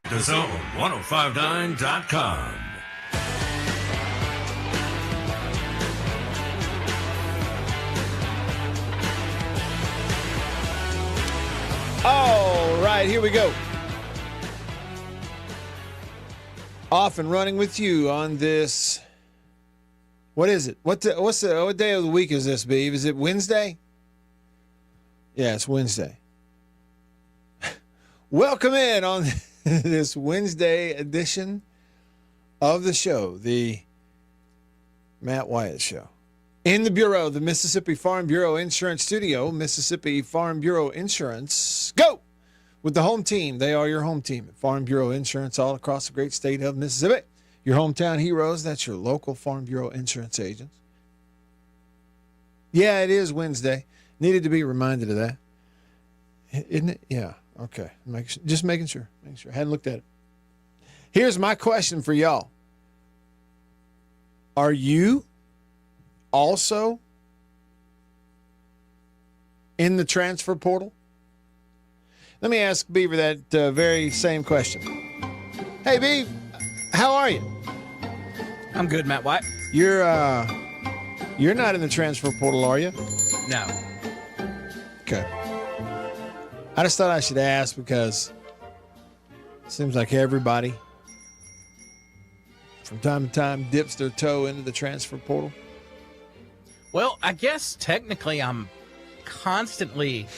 thezone1059.com. All right, here we go. Off and running with you on this. What is it? What day of the week is this, Beav? Is it Wednesday? Yeah, it's Wednesday. Welcome in on this Wednesday edition of the show, the Matt Wyatt Show. In the Bureau, the Mississippi Farm Bureau Insurance Studio, Mississippi Farm Bureau Insurance. Go! With the home team. They are your home team at Farm Bureau Insurance all across the great state of Mississippi. Your hometown heroes, that's your local Farm Bureau insurance agents. Yeah, it is Wednesday. Needed to be reminded of that. Isn't it? Yeah, okay. Just making sure. Hadn't looked at it. Here's my question for y'all. Are you also in the transfer portal? Let me ask Beaver that very same question. Hey, Beaver, how are you? I'm good, Matt White. You're not in the transfer portal, are you? No. Okay. I just thought I should ask because it seems like everybody from time to time dips their toe into the transfer portal. Well, I guess technically I'm constantly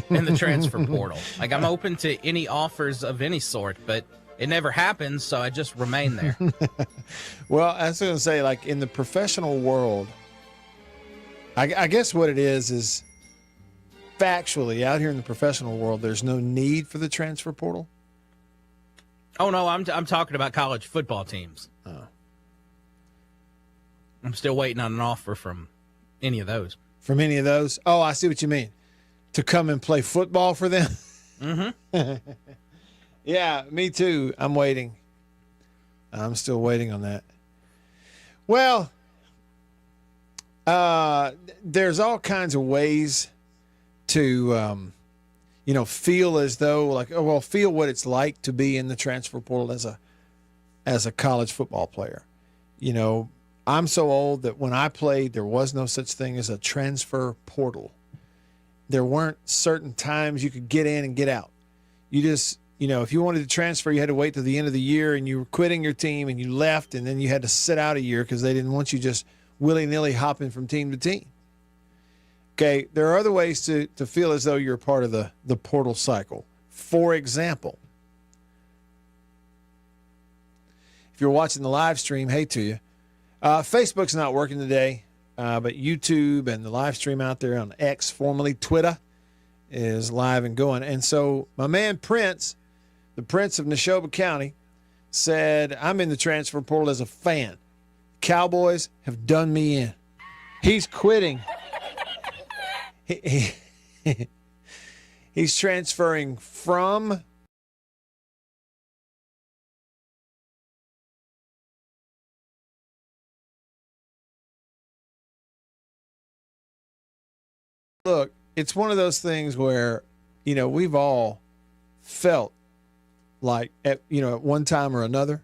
in the transfer portal. Like, I'm open to any offers of any sort, but it never happens, so I just remain there. Well, I was going to say, like, in the professional world, I guess what it is factually, out here in the professional world, there's no need for the transfer portal. Oh, no, I'm talking about college football teams. Oh. I'm still waiting on an offer from any of those. From any of those? Oh, I see what you mean. To come and play football for them? Mm-hmm. Yeah, me too. I'm waiting. I'm still waiting on that. Well, there's all kinds of ways to, feel as though, feel what it's like to be in the transfer portal as a college football player. You know, I'm so old that when I played, there was no such thing as a transfer portal. There weren't certain times you could get in and get out. You just, if you wanted to transfer, you had to wait till the end of the year, and you were quitting your team and you left, and then you had to sit out a year because they didn't want you just willy-nilly hopping from team to team. Okay, there are other ways to feel as though you're a part of the portal cycle. For example, if you're watching the live stream, hey to you. Facebook's not working today, but YouTube and the live stream out there on X, formerly Twitter, is live and going. And so my man Prince, the Prince of Neshoba County, said, I'm in the transfer portal as a fan. Cowboys have done me in. He's quitting. He's transferring from look, it's one of those things where, we've all felt like, at one time or another,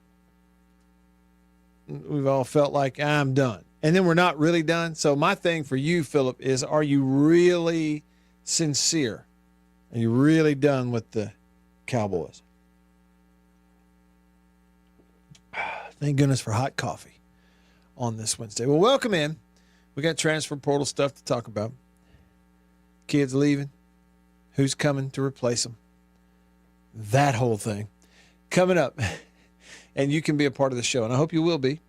we've all felt like I'm done. And then we're not really done. So my thing for you, Philip, is are you really sincere? Are you really done with the Cowboys? Thank goodness for hot coffee on this Wednesday. Well, welcome in. We got transfer portal stuff to talk about. Kids leaving. Who's coming to replace them? That whole thing. Coming up. And you can be a part of the show, and I hope you will be.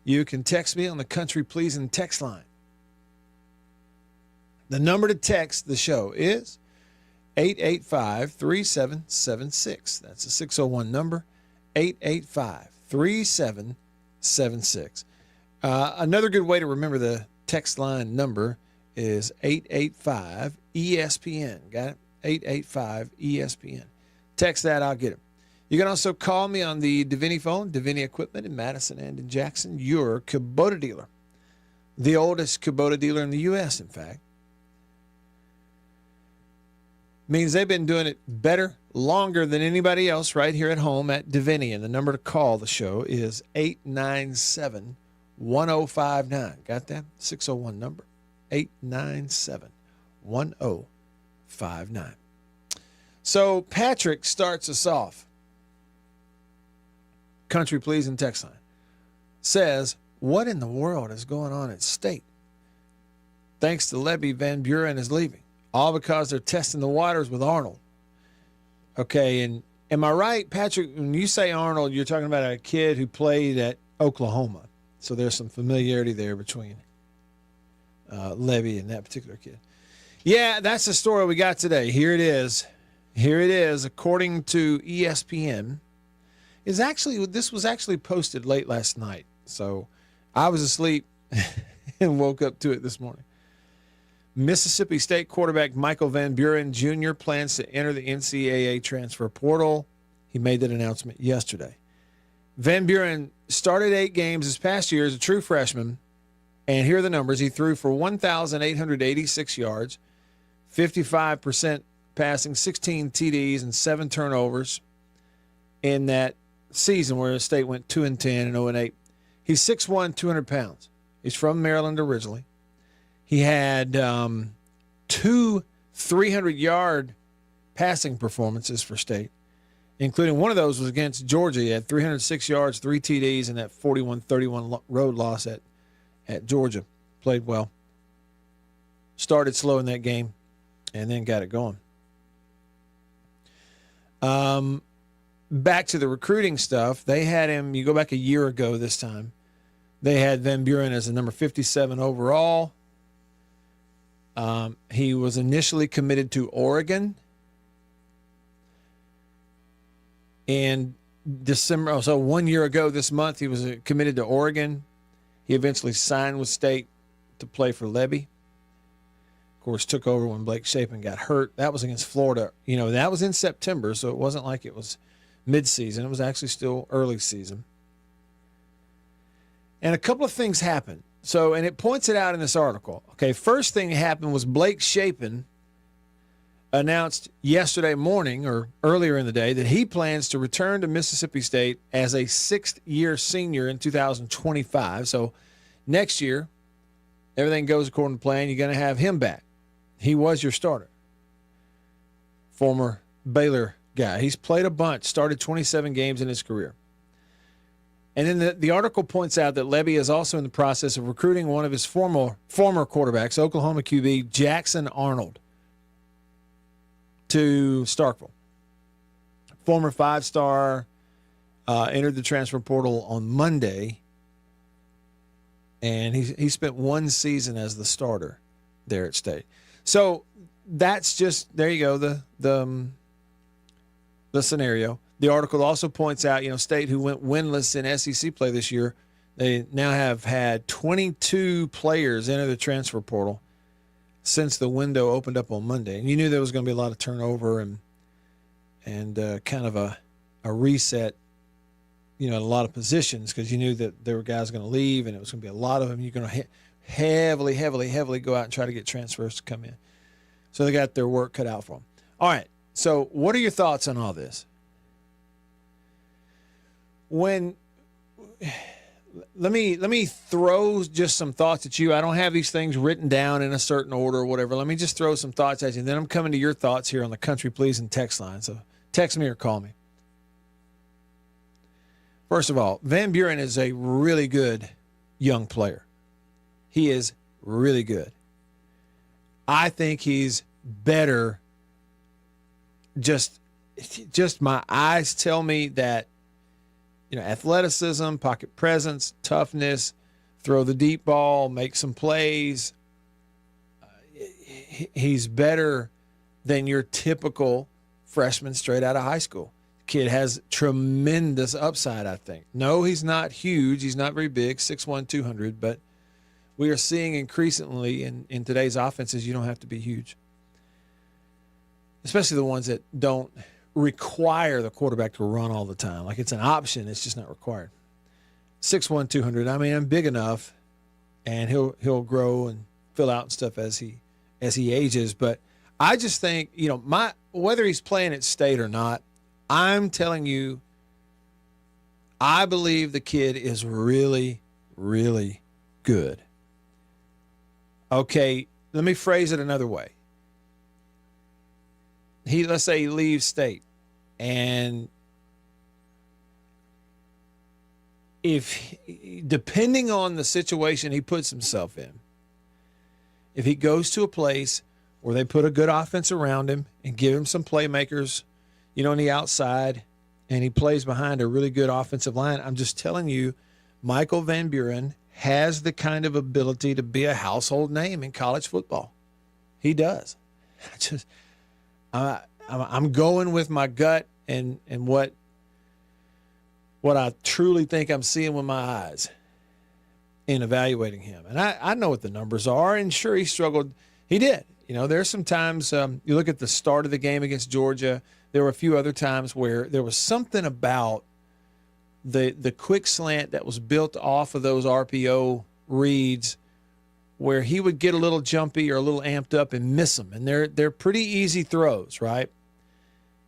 You can text me on the Country Pleasing text line. The number to text the show is 885-3776. That's a 601 number, 885-3776. Another good way to remember the text line number is 885-ESPN. Got it? 885-ESPN. Text that, I'll get it. You can also call me on the Davini phone, Davini Equipment in Madison and in Jackson, your Kubota dealer. The oldest Kubota dealer in the U.S., in fact. Means they've been doing it better, longer than anybody else right here at home at Davini. And the number to call the show is 897-1059. Got that? 601 number, 897-1059. So Patrick starts us off. Country Pleasing text line says, what in the world is going on at State? Thanks to Lebby, Van Buren is leaving. All because they're testing the waters with Arnold. Okay, and am I right, Patrick, when you say Arnold, you're talking about a kid who played at Oklahoma. So there's some familiarity there between Lebby and that particular kid. Yeah, that's the story we got today. Here it is. Here it is, according to ESPN. This was actually posted late last night. So I was asleep and woke up to it this morning. Mississippi State quarterback Michael Van Buren Jr. plans to enter the NCAA transfer portal. He made that announcement yesterday. Van Buren started 8 games this past year as a true freshman. And here are the numbers. He threw for 1,886 yards, 55% passing, 16 TDs, and 7 turnovers in that season where the State went 2-10 and 0-8. He's 6'1", 200 pounds. He's from Maryland originally. He had 2 300-yard passing performances for State, including one of those was against Georgia. He had 306 yards, 3 TDs, and that 41-31 road loss at Georgia. Played well. Started slow in that game and then got it going. Back to the recruiting stuff. They had him, you go back a year ago this time, they had Van Buren as a number 57 overall. He was initially committed to Oregon in December. So 1 year ago this month, he was committed to Oregon. He eventually signed with State to play for Lebby. Of course, took over when Blake Shapen got hurt. That was against Florida. You know, that was in September, so it wasn't like it was mid-season. It was actually still early season. And a couple of things happened. So, and it points it out in this article. Okay, first thing that happened was Blake Shapen announced yesterday morning or earlier in the day that he plans to return to Mississippi State as a 6th-year senior in 2025. So next year, everything goes according to plan, you're going to have him back. He was your starter. Former Baylor guy. He's played a bunch, started 27 games in his career. And then the article points out that Lebby is also in the process of recruiting one of his former quarterbacks, Oklahoma QB Jackson Arnold, to Starkville. Former 5-star, entered the transfer portal on Monday, and he spent 1 season as the starter there at State. So that's just, there you go, the scenario. The article also points out, State, who went winless in SEC play this year, they now have had 22 players enter the transfer portal since the window opened up on Monday. And you knew there was going to be a lot of turnover and kind of a reset, at a lot of positions, because you knew that there were guys going to leave and it was going to be a lot of them. You're going to heavily go out and try to get transfers to come in. So they got their work cut out for them. All right. So what are your thoughts on all this? Let me throw just some thoughts at you. I don't have these things written down in a certain order or whatever. Let me just throw some thoughts at you, and then I'm coming to your thoughts here on the Country Pleasing text line. So text me or call me. First of all, Van Buren is a really good young player. He is really good. I think he's better. Just my eyes tell me that, athleticism, pocket presence, toughness, throw the deep ball, make some plays. He's better than your typical freshman straight out of high school. Kid has tremendous upside, I think. No, he's not huge. He's not very big, 6'1", 200, but we are seeing increasingly in today's offenses, you don't have to be huge, especially the ones that don't require the quarterback to run all the time. Like, it's an option, it's just not required. 6'1", 200. I mean, I'm big enough, and he'll grow and fill out and stuff as he ages. But I just think, whether he's playing at State or not, I'm telling you, I believe the kid is really, really good. Okay, let me phrase it another way. Let's say he leaves State, and depending on the situation he puts himself in, if he goes to a place where they put a good offense around him and give him some playmakers, on the outside, and he plays behind a really good offensive line, I'm just telling you, Michael Van Buren has the kind of ability to be a household name in college football. He does. I'm going with my gut and what I truly think I'm seeing with my eyes in evaluating him. And I know what the numbers are, and sure, he struggled. He did. There's some times you look at the start of the game against Georgia, there were a few other times where there was something about the quick slant that was built off of those RPO reads where he would get a little jumpy or a little amped up and miss them. And they're pretty easy throws, right?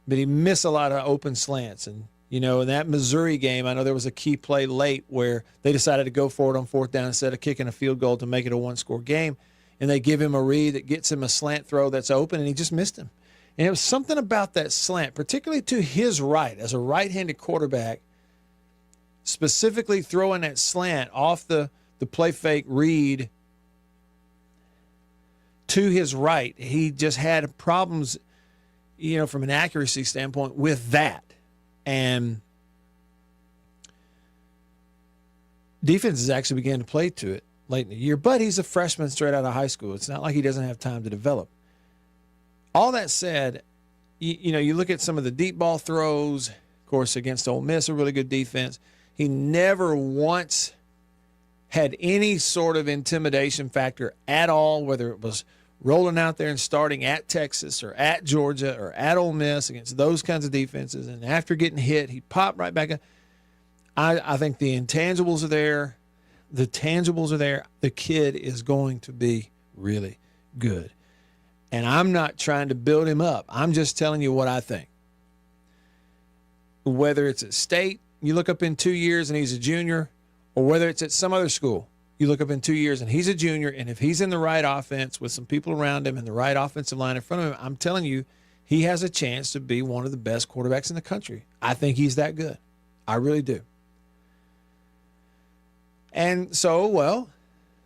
But he missed a lot of open slants. And, in that Missouri game, I know there was a key play late where they decided to go for it on fourth down instead of kicking a field goal to make it a one-score game. And they give him a read that gets him a slant throw that's open, and he just missed him. And it was something about that slant, particularly to his right, as a right-handed quarterback, specifically throwing that slant off the play fake read to his right. He just had problems, from an accuracy standpoint with that. And defenses actually began to play to it late in the year, but he's a freshman straight out of high school. It's not like he doesn't have time to develop. All that said, you look at some of the deep ball throws, of course, against Ole Miss, a really good defense. He never once had any sort of intimidation factor at all, whether it was rolling out there and starting at Texas or at Georgia or at Ole Miss against those kinds of defenses. And after getting hit, he popped right back up. I think the intangibles are there. The tangibles are there. The kid is going to be really good. And I'm not trying to build him up. I'm just telling you what I think. Whether it's at State, you look up in 2 years and he's a junior, or whether it's at some other school, you look up in 2 years and he's a junior, and if he's in the right offense with some people around him and the right offensive line in front of him, I'm telling you, he has a chance to be one of the best quarterbacks in the country. I think he's that good. I really do. And so, well,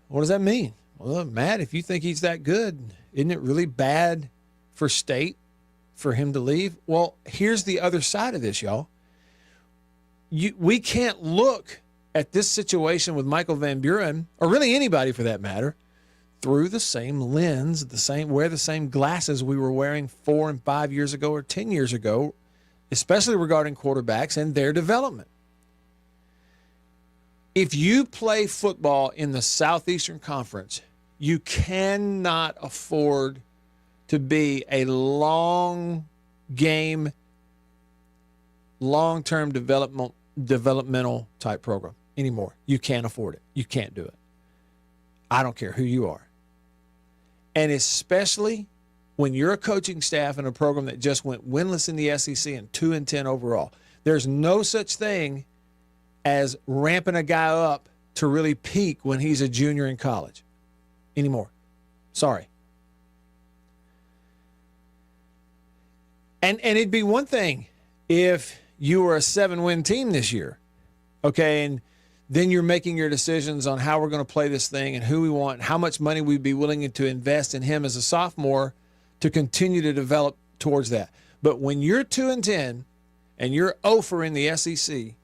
what does that mean? Well, Matt, if you think he's that good, isn't it really bad for State for him to leave? Well, here's the other side of this, y'all. We can't look at this situation with Michael Van Buren, or really anybody for that matter, through the same lens, wear the same glasses we were wearing 4 and 5 years ago or 10 years ago, especially regarding quarterbacks and their development. If you play football in the Southeastern Conference, you cannot afford to be a long-term developmental type program anymore. You can't afford it. You can't do it. I don't care who you are. And especially when you're a coaching staff in a program that just went winless in the SEC and 2-10 overall. There's no such thing as ramping a guy up to really peak when he's a junior in college anymore. Sorry. And it'd be one thing if you were a 7-win team this year, okay, and then you're making your decisions on how we're going to play this thing and who we want and how much money we'd be willing to invest in him as a sophomore to continue to develop towards that. But when you're 2-10 and you're 0 in the SEC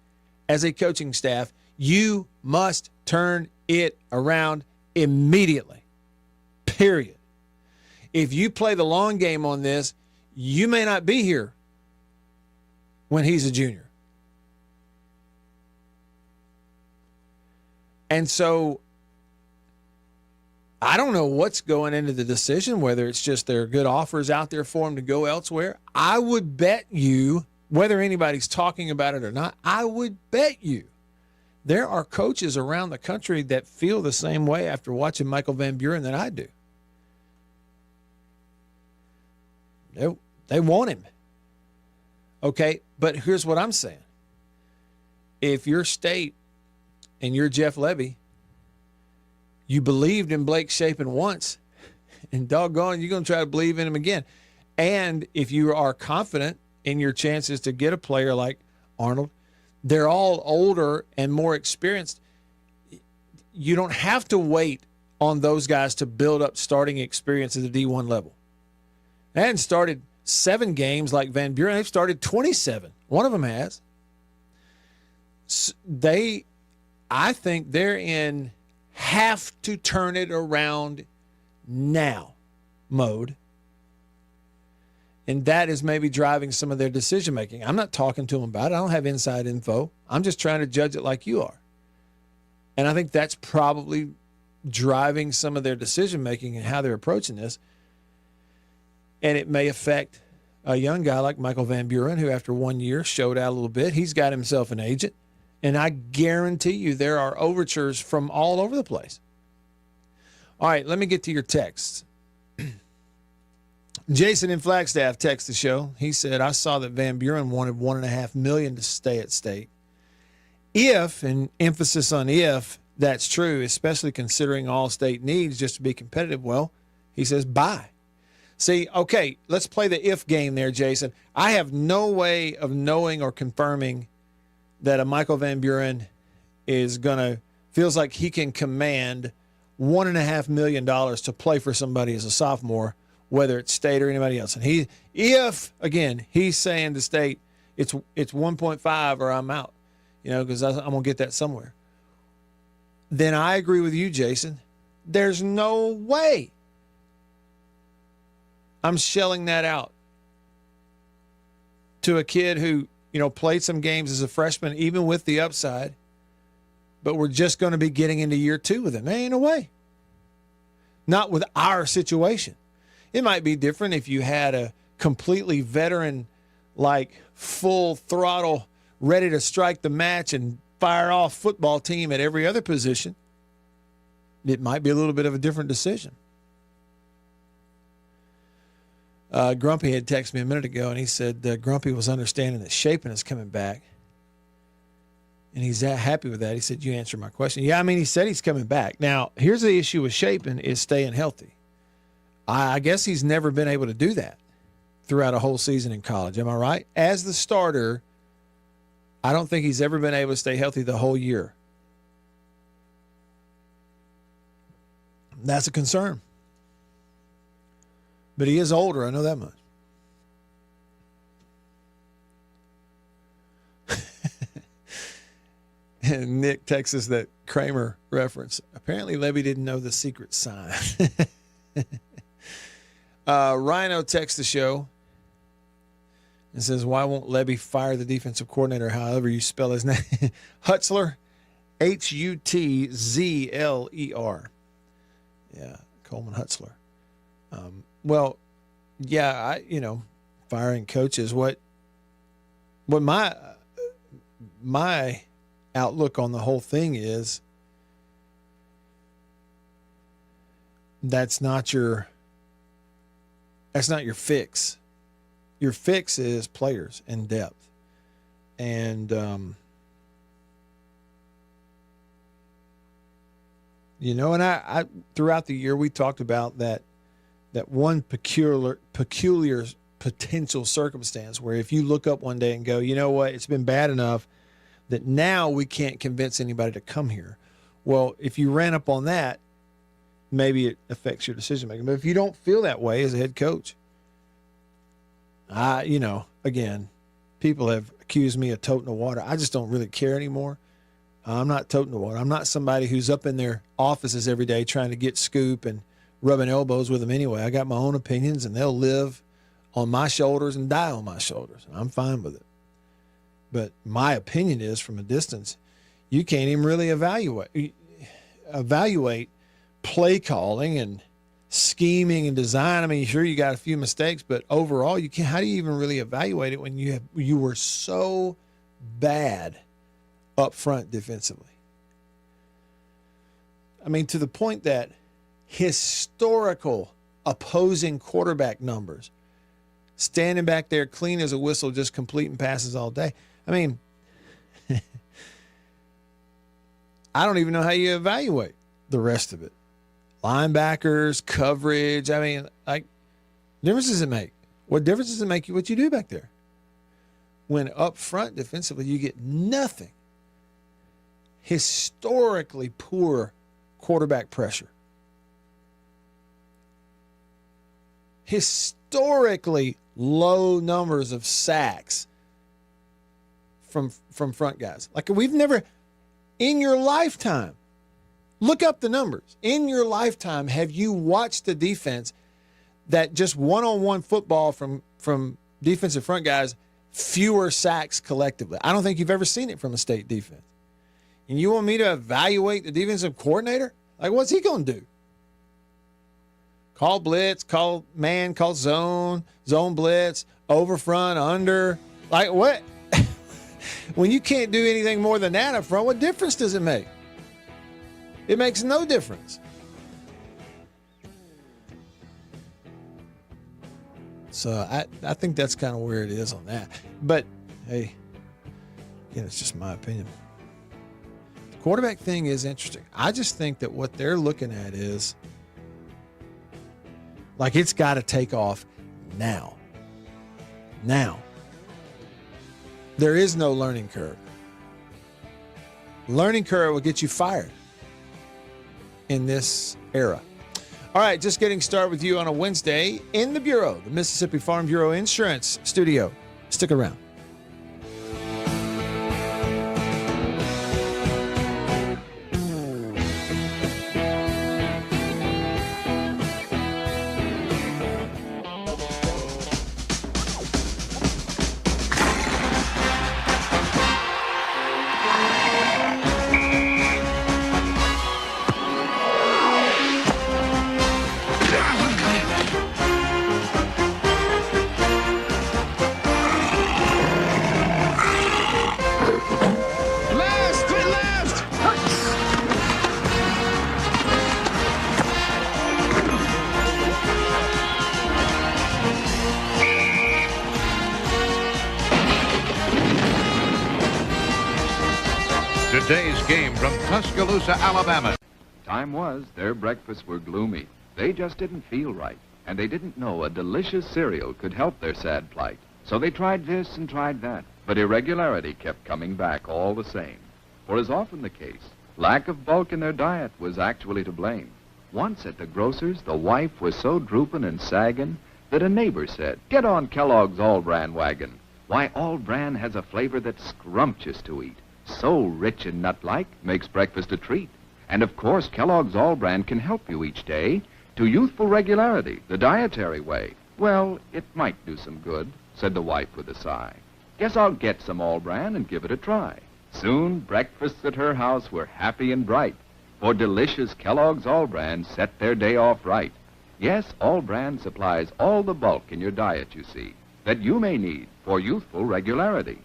as a coaching staff, you must turn it around immediately, period. If you play the long game on this, you may not be here when he's a junior. And so I don't know what's going into the decision, whether it's just there are good offers out there for him to go elsewhere. I would bet you, whether anybody's talking about it or not, I would bet you there are coaches around the country that feel the same way after watching Michael Van Buren that I do. They want him. Okay, but here's what I'm saying. If you're State and you're Jeff Lebby, you believed in Blake Shapen once, and doggone, you're going to try to believe in him again. And if you are confident in your chances to get a player like Arnold, they're all older and more experienced. You don't have to wait on those guys to build up starting experience at the D1 level. They hadn't started 7 games like Van Buren. They've started 27. One of them has. I think they're in have to turn it around now mode. And that is maybe driving some of their decision making. I'm not talking to them about it. I don't have inside info. I'm just trying to judge it like you are. And I think that's probably driving some of their decision making and how they're approaching this. And it may affect a young guy like Michael Van Buren, who after 1 year showed out a little bit. He's got himself an agent. And I guarantee you there are overtures from all over the place. All right, let me get to your texts. Jason in Flagstaff texted the show. He said, I saw that Van Buren wanted $1.5 million to stay at State. If, and emphasis on if, that's true, especially considering all State needs just to be competitive, well, he says, bye. See, okay, let's play the if game there, Jason. I have no way of knowing or confirming that a Michael Van Buren feels like he can command $1.5 million to play for somebody as a sophomore, whether it's State or anybody else. And he's saying to State, it's 1.5 or I'm out, because I'm going to get that somewhere. Then I agree with you, Jason. There's no way I'm shelling that out to a kid who, played some games as a freshman, even with the upside, but we're just going to be getting into year 2 with him. There ain't no way. Not with our situation. It might be different if you had a completely veteran, like full throttle, ready to strike the match and fire off football team at every other position. It might be a little bit of a different decision. Grumpy had texted me a minute ago, and he said Grumpy was understanding that Shapen is coming back, and he's happy with that. He said, you answered my question. Yeah, he said he's coming back. Now, here's the issue with Shapen is staying healthy. I guess he's never been able to do that throughout a whole season in college. Am I right? As the starter, I don't think he's ever been able to stay healthy the whole year. That's a concern. But he is older. I know that much. And Nick texts us that Kramer reference. Apparently, Levy didn't know the secret sign. Rhino texts the show and says, why won't Levy fire the defensive coordinator, however you spell his name? Hutzler, Hutzler. Yeah, Coleman Hutzler. Well, yeah, firing coaches. What my outlook on the whole thing is, that's not your fix. Your fix is players and depth. And and I throughout the year we talked about that one peculiar potential circumstance where if you look up one day and go, you know what, it's been bad enough that now we can't convince anybody to come here. Well, if you ran up on that, maybe it affects your decision making. But if you don't feel that way as a head coach, again, people have accused me of toting the water. I just don't really care anymore. I'm not toting the water. I'm not somebody who's up in their offices every day trying to get scoop and rubbing elbows with them anyway. I got my own opinions, and they'll live on my shoulders and die on my shoulders. I'm fine with it. But my opinion is, from a distance, you can't even really evaluate play calling and scheming and design. Sure, you got a few mistakes, but overall, you can't. How do you even really evaluate it when you were so bad up front defensively? To the point that historical opposing quarterback numbers standing back there clean as a whistle, just completing passes all day. I mean, I don't even know how you evaluate the rest of it. Linebackers, coverage. I mean, like, difference does it make? What difference does it make what you do back there? When up front defensively, you get nothing. Historically poor quarterback pressure. Historically low numbers of sacks from front guys. Like, we've never, in your lifetime, look up the numbers. In your lifetime, have you watched a defense that just one-on-one football from defensive front guys, fewer sacks collectively? I don't think you've ever seen it from a state defense. And you want me to evaluate the defensive coordinator? Like, what's he going to do? Call blitz, call man, call zone blitz, over front, under. Like, what? When you can't do anything more than that up front, what difference does it make? It makes no difference. So I think that's kind of where it is on that. But, hey, again, it's just my opinion. The quarterback thing is interesting. I just think that what they're looking at is, like, it's got to take off now. Now. There is no learning curve. Learning curve will get you fired in this era. All right, just getting started with you on a Wednesday in the Bureau, the Mississippi Farm Bureau Insurance Studio. Stick around. Today's game from Tuscaloosa, Alabama. Time was their breakfasts were gloomy. They just didn't feel right, and they didn't know a delicious cereal could help their sad plight. So they tried this and tried that, but irregularity kept coming back all the same. For as often the case, lack of bulk in their diet was actually to blame. Once at the grocer's, the wife was so drooping and sagging that a neighbor said, "Get on Kellogg's All-Bran wagon. Why, All-Bran has a flavor that's scrumptious to eat. So rich and nut-like, makes breakfast a treat. And of course, Kellogg's All-Bran can help you each day to youthful regularity, the dietary way." "Well, it might do some good," said the wife with a sigh. "Guess I'll get some All-Bran and give it a try." Soon, breakfasts at her house were happy and bright, for delicious Kellogg's All-Bran set their day off right. Yes, All-Bran supplies all the bulk in your diet, you see, that you may need for youthful regularity.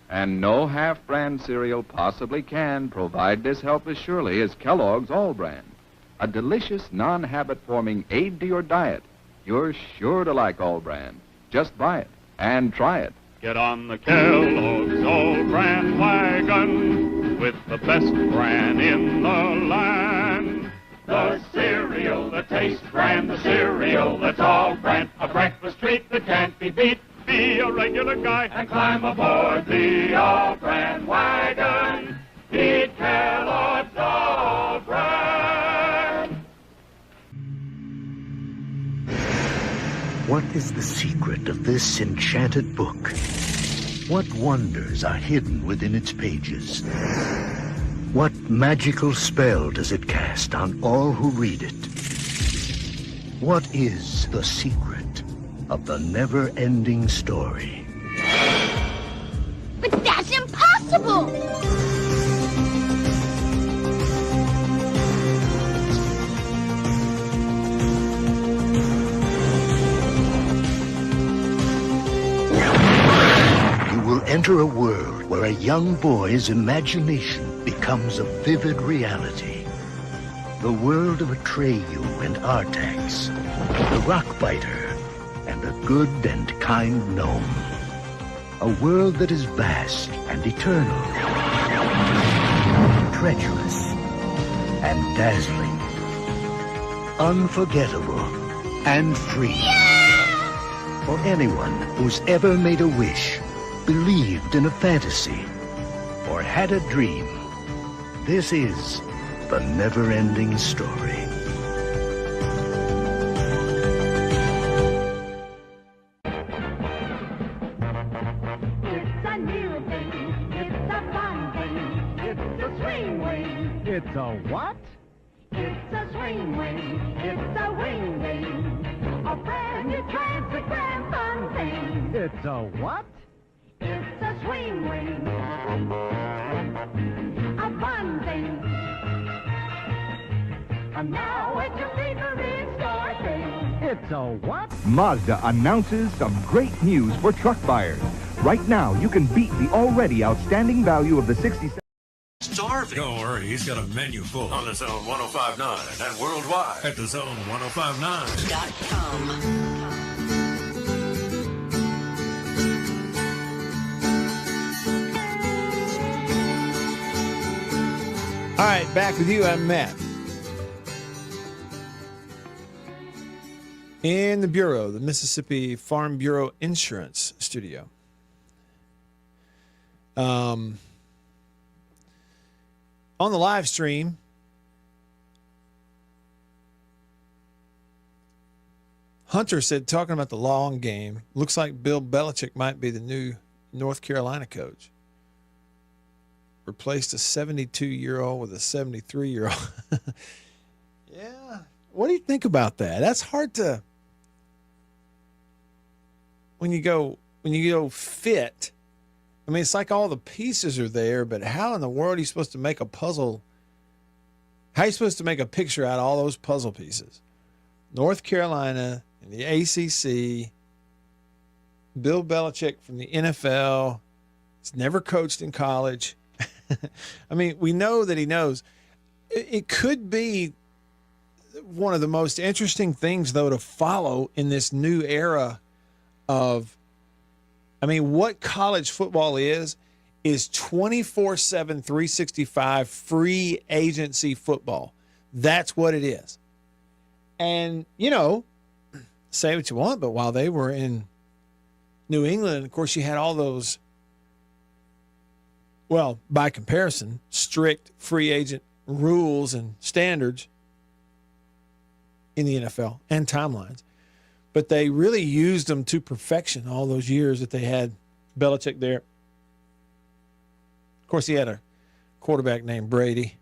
And no half-brand cereal possibly can provide this help as surely as Kellogg's All-Bran. A delicious, non-habit-forming aid to your diet. You're sure to like All-Bran. Just buy it and try it. Get on the Kellogg's All-Bran wagon with the best bran in the land. The cereal that tastes grand, the cereal that's All-Bran, a breakfast treat that can't be beat. Be a regular guy and climb aboard the All-Bran wagon. Eat Kellogg's All-Bran. What is the secret of this enchanted book? What wonders are hidden within its pages? What magical spell does it cast on all who read it? What is the secret of the never-ending story? But that's impossible! You will enter a world where a young boy's imagination becomes a vivid reality. The world of Atreyu and Artax, the Rockbiter, and a good and kind gnome. A world that is vast and eternal, treacherous and dazzling, unforgettable and free. For anyone who's ever made a wish, believed in a fantasy, or had a dream, this is the never-ending story. It's a new thing. It's a fun thing. It's a swing wing. It's a what? It's a swing wing. It's a wing wing. A brand new transfer fun thing. It's a what? It's a swing wing. A fun thing. And now it's your favorite store thing. It's a what? Mazda announces some great news for truck buyers. Right now, you can beat the already outstanding value of the 67. Starving. Don't worry, he's got a menu full on the Zone 105.9 and worldwide at the Zone 105.9.com. All right, back with you. I'm Matt. In the Bureau, the Mississippi Farm Bureau Insurance Studio. On the live stream, Hunter said, talking about the long game, looks like Bill Belichick might be the new North Carolina coach. Replaced a 72-year-old with a 73-year-old. Yeah. What do you think about that? That's hard to, when you go fit. I mean, it's like all the pieces are there, but how in the world are you supposed to make a puzzle? How are you supposed to make a picture out of all those puzzle pieces? North Carolina and the ACC, Bill Belichick from the NFL. He's never coached in college. I mean, we know that he knows. It could be one of the most interesting things, though, to follow in this new era of, I mean, what college football is 24/7, 365 free agency football. That's what it is. And, you know, say what you want, but while they were in New England, of course, you had all those, well, by comparison, strict free agent rules and standards in the NFL and timelines. But they really used them to perfection all those years that they had Belichick there. Of course, he had a quarterback named Brady.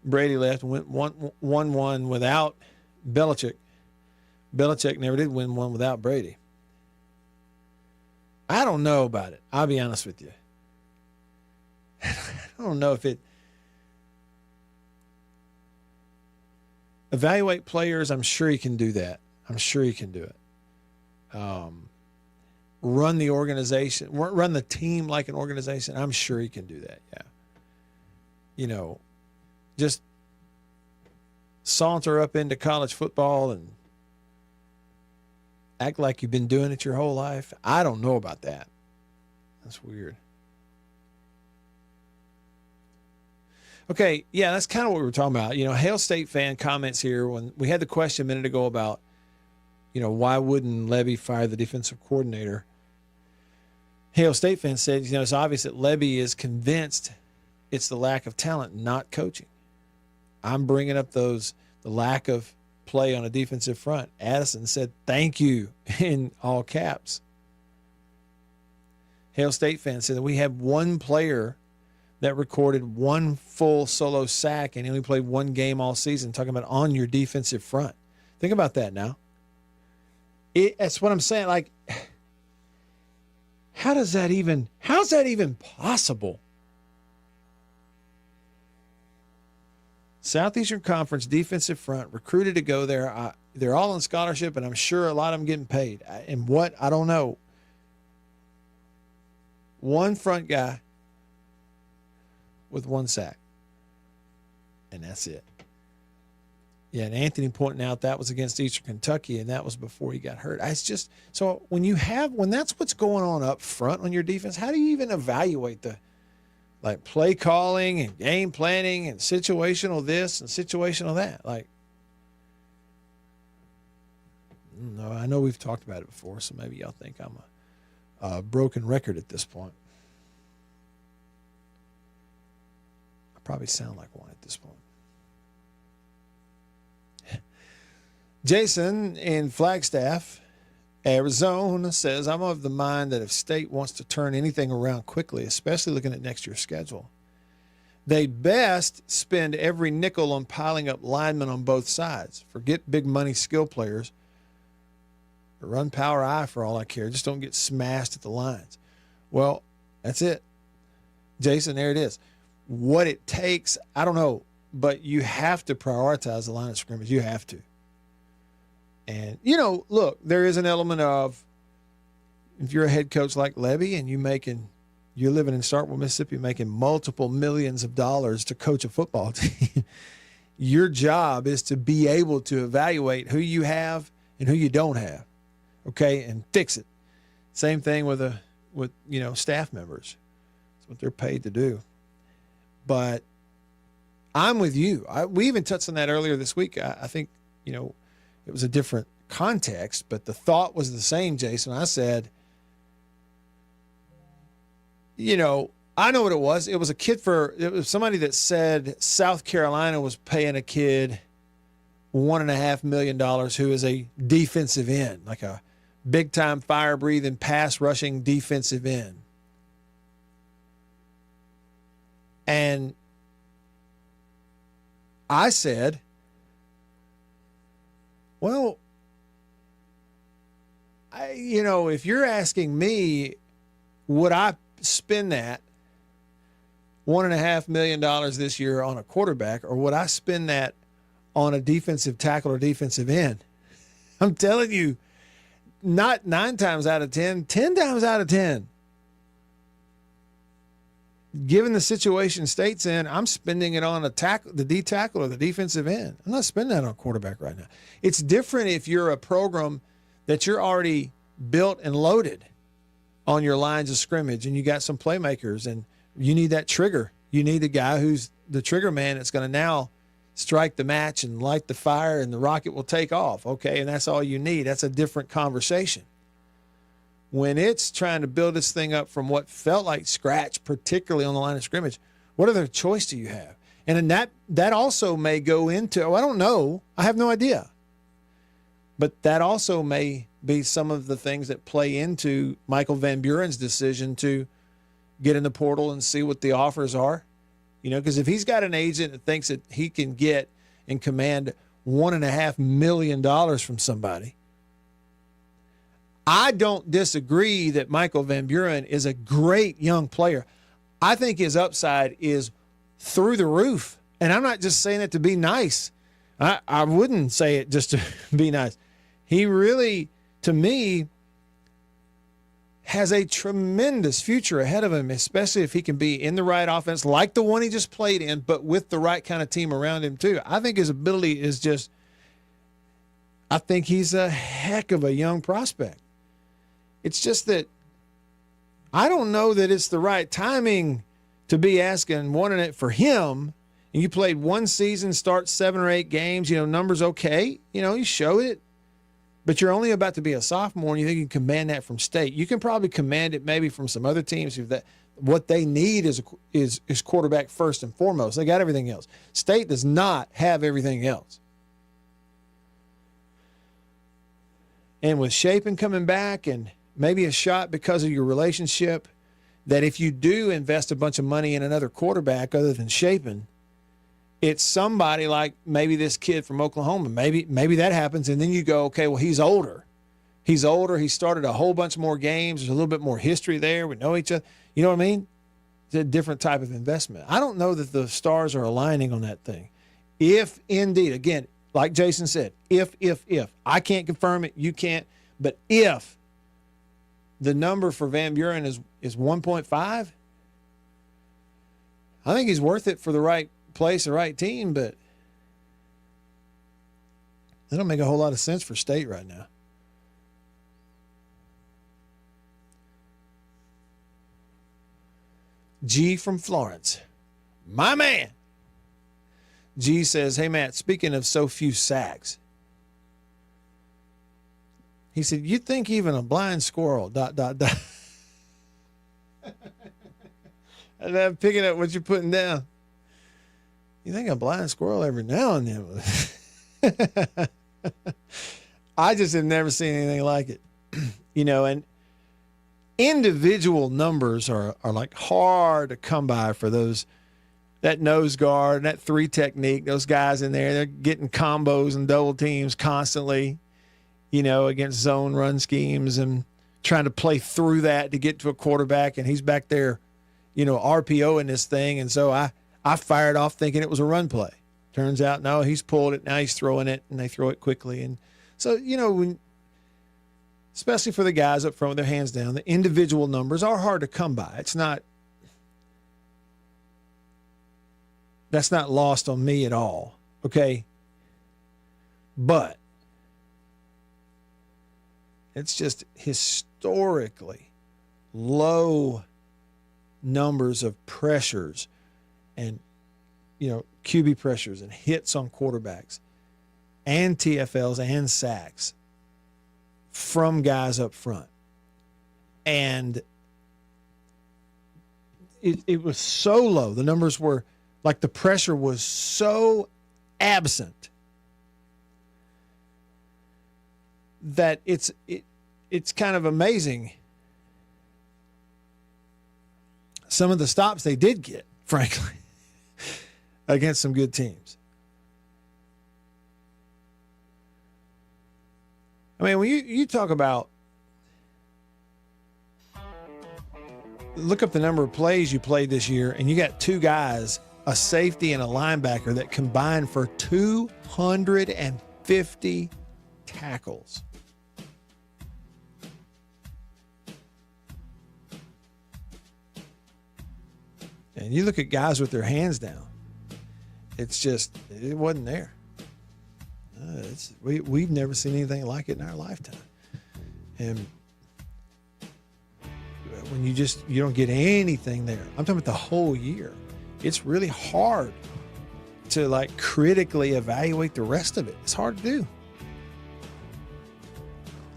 Brady left and went 1-1 without Belichick. Belichick never did win one without Brady. I don't know about it. I'll be honest with you. I don't know if it. Evaluate players, I'm sure he can do that. I'm sure he can do it. Run the organization, run the team like an organization. I'm sure he can do that, yeah. You know, just saunter up into college football and act like you've been doing it your whole life. I don't know about that. That's weird. Okay, yeah, that's kind of what we were talking about. You know, Hail State fan comments here when we had the question a minute ago about, you know, why wouldn't Levy fire the defensive coordinator? Hail State fan said, you know, it's obvious that Levy is convinced it's the lack of talent, not coaching. I'm bringing up the lack of play on a defensive front. Addison said, thank you, in all caps. Hail State fan said that we have one player that recorded one full solo sack and he only played one game all season, talking about on your defensive front. Think about that now. That's what I'm saying. Like, how's that even possible? Southeastern Conference defensive front recruited to go there. They're all on scholarship, and I'm sure a lot of them getting paid. And what? I don't know. One front guy with one sack, and that's it. Yeah, and Anthony pointing out that was against Eastern Kentucky, and that was before he got hurt. It's just so when that's what's going on up front on your defense, how do you even evaluate the play calling and game planning and situational this and situational that? No, I know we've talked about it before, so maybe y'all think I'm a broken record at this point. I probably sound like one at this point. Jason in Flagstaff, Arizona says, I'm of the mind that if State wants to turn anything around quickly, especially looking at next year's schedule, they'd best spend every nickel on piling up linemen on both sides. Forget big money skill players. Run power I for all I care. Just don't get smashed at the lines. Well, that's it. Jason, there it is. What it takes, I don't know, but you have to prioritize the line of scrimmage. You have to. And, look, there is an element of if you're a head coach like Levy and you're living in Starkville, Mississippi, making multiple millions of dollars to coach a football team, your job is to be able to evaluate who you have and who you don't have, okay, and fix it. Same thing with staff members. That's what they're paid to do. But I'm with you. We even touched on that earlier this week. I think, it was a different context, but the thought was the same, Jason. I said, I know what it was. It was it was somebody that said South Carolina was paying a kid $1.5 million who is a defensive end, like a big-time fire-breathing, pass-rushing defensive end. And I said, well, if you're asking me, would I spend that $1.5 million this year on a quarterback, or would I spend that on a defensive tackle or defensive end? I'm telling you, not 9 times out of 10, 10 times out of 10. Given the situation State's in, I'm spending it on the D tackle or the defensive end. I'm not spending that on a quarterback right now. It's different if you're a program that you're already built and loaded on your lines of scrimmage and you got some playmakers and you need that trigger. You need the guy who's the trigger man that's going to now strike the match and light the fire and the rocket will take off. Okay, and that's all you need. That's a different conversation. When it's trying to build this thing up from what felt like scratch, particularly on the line of scrimmage, what other choice do you have? And then that also may go into, I don't know. I have no idea. But that also may be some of the things that play into Michael Van Buren's decision to get in the portal and see what the offers are. Because if he's got an agent that thinks that he can get and command $1.5 million from somebody, I don't disagree that Michael Van Buren is a great young player. I think his upside is through the roof. And I'm not just saying it to be nice. I wouldn't say it just to be nice. He really, to me, has a tremendous future ahead of him, especially if he can be in the right offense like the one he just played in, but with the right kind of team around him too. I think his ability is just, I think he's a heck of a young prospect. It's just that I don't know that it's the right timing to be asking, wanting it for him. And you played one season, start 7 or 8 games, numbers okay. You show it. But you're only about to be a sophomore and you think you can command that from State. You can probably command it maybe from some other teams if what they need is quarterback first and foremost. They got everything else. State does not have everything else. And with Shapen coming back and maybe a shot because of your relationship, that if you do invest a bunch of money in another quarterback other than Shapen, it's somebody like maybe this kid from Oklahoma. Maybe that happens, and then you go, okay, well, he's older. He's older. He started a whole bunch more games. There's a little bit more history there. We know each other. You know what I mean? It's a different type of investment. I don't know that the stars are aligning on that thing. If indeed, again, like Jason said, if, I can't confirm it, you can't, but if the number for Van Buren is 1.5, I think he's worth it for the right place, the right team, but That don't make a whole lot of sense for State right now. G from Florence. My man. G says, hey, Matt, speaking of so few sacks. He said, you'd think even a blind squirrel, ... And I'm picking up what you're putting down. You think a blind squirrel every now and then. I just have never seen anything like it. You know, and individual numbers are like hard to come by for those, that nose guard and that 3 technique, those guys in there, they're getting combos and double teams constantly, you know, against zone run schemes and trying to play through that to get to a quarterback. And he's back there, you know, RPO in this thing. And so I fired off thinking it was a run play. Turns out, no, he's pulled it. Now he's throwing it, and they throw it quickly. And so, you know, especially for the guys up front with their hands down, the individual numbers are hard to come by. That's not lost on me at all, okay? But it's just historically low numbers of pressures and, you know, QB pressures and hits on quarterbacks and TFLs and sacks from guys up front. And it was so low. The numbers were like the pressure was so absent that it's kind of amazing some of the stops they did get, frankly, against some good teams. I mean, when you talk about, look up the number of plays you played this year, and you got 2 guys, a safety and a linebacker, that combined for 250 tackles. And you look at guys with their hands down, it's just, it wasn't there. We've never seen anything like it in our lifetime. And when you don't get anything there, I'm talking about the whole year, it's really hard to like critically evaluate the rest of it. It's hard to do.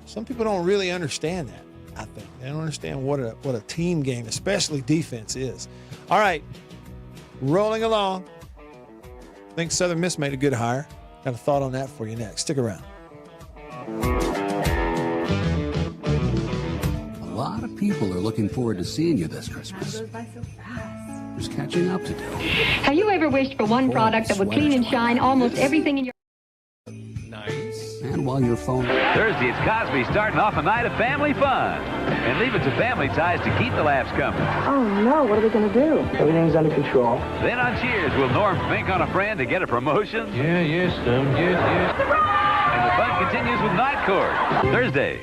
Some people don't really understand that, I think. They don't understand what a team game, especially defense, is. All right, rolling along. I think Southern Miss made a good hire. Got a thought on that for you next. Stick around. A lot of people are looking forward to seeing you this Christmas. Time goes by so fast. There's catching up to do. Have you ever wished for one product that would clean and shine almost everything in your... Nice. And while your phone... Thursday, it's Cosby starting off a night of family fun. And leave it to family ties to keep the laughs coming. Oh, no. What are we going to do? Everything's under control. Then on Cheers, will Norm think on a friend to get a promotion? Yes, yes. And the fun continues with Night Court. Thursday.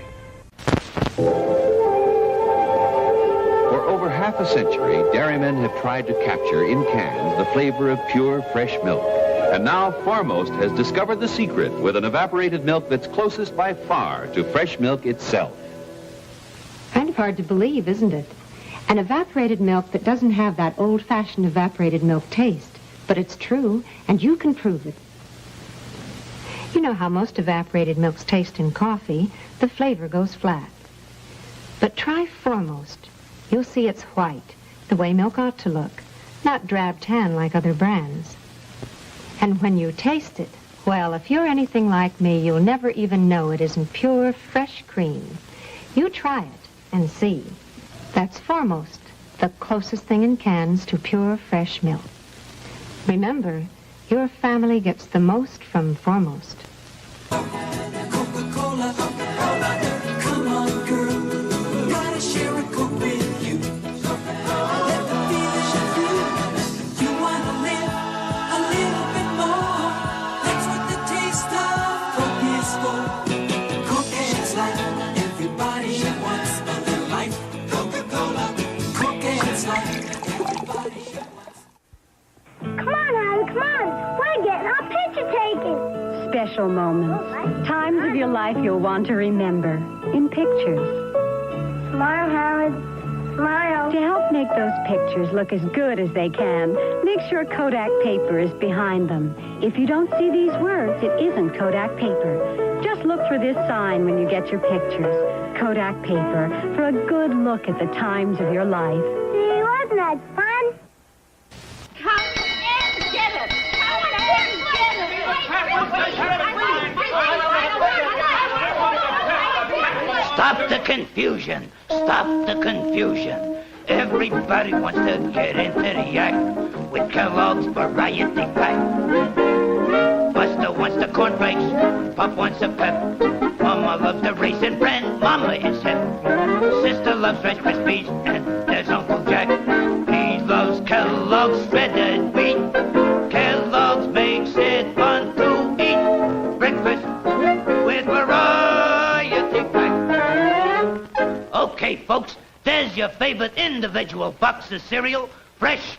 For over half a century, dairymen have tried to capture in cans the flavor of pure, fresh milk. And now Foremost has discovered the secret with an evaporated milk that's closest by far to fresh milk itself. Kind of hard to believe, isn't it? An evaporated milk that doesn't have that old-fashioned evaporated milk taste. But it's true, and you can prove it. You know how most evaporated milks taste in coffee. The flavor goes flat. But try Foremost. You'll see it's white, the way milk ought to look, not drab tan like other brands. And when you taste it, well, if you're anything like me, you'll never even know it isn't pure, fresh cream. You try it and see. That's Foremost, the closest thing in cans to pure, fresh milk. Remember, your family gets the most from Foremost. Coca-Cola, come on, girl. Gotta share a Coke with you. Let the feeling through. You wanna live a little bit more. That's what the taste of Coke is for. Coke is like everybody wants a little life. Coca-Cola, Coke is like everybody wants. Come on, Harry, come on. We're getting our picture taken. Special special moments. Times of your life you'll want to remember in pictures. Smile, Howard. Smile. To help make those pictures look as good as they can, make sure Kodak paper is behind them. If you don't see these words, it isn't Kodak paper. Just look for this sign when you get your pictures. Kodak paper, for a good look at the times of your life. Gee, wasn't that fun? Come and get it. Come and Stop the confusion. Stop the confusion. Everybody wants to get into the act with Kellogg's Variety Pack. Buster wants the cornflakes. Pop wants a pep. Mama loves the raisin bran. Mama is hip. Sister loves Rice Krispies. And there's Uncle Jack. He loves Kellogg's shredded wheat. Kellogg's makes it fun to eat. Breakfast with Variety Pack. Okay, folks, there's your favorite individual box of cereal. Fresh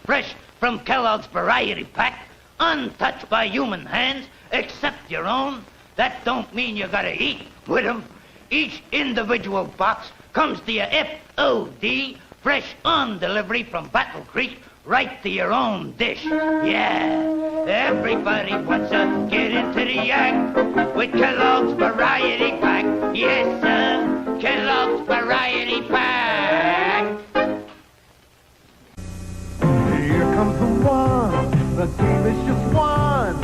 from Kellogg's Variety Pack. Untouched by human hands, except your own. That don't mean you gotta eat with 'em. Each individual box comes to your FOD, fresh on delivery from Battle Creek, right to your own dish. Yeah, everybody wants to get into the act with Kellogg's Variety Pack. Yes, sir, Kellogg's Variety Pack. Here comes the one, the delicious one.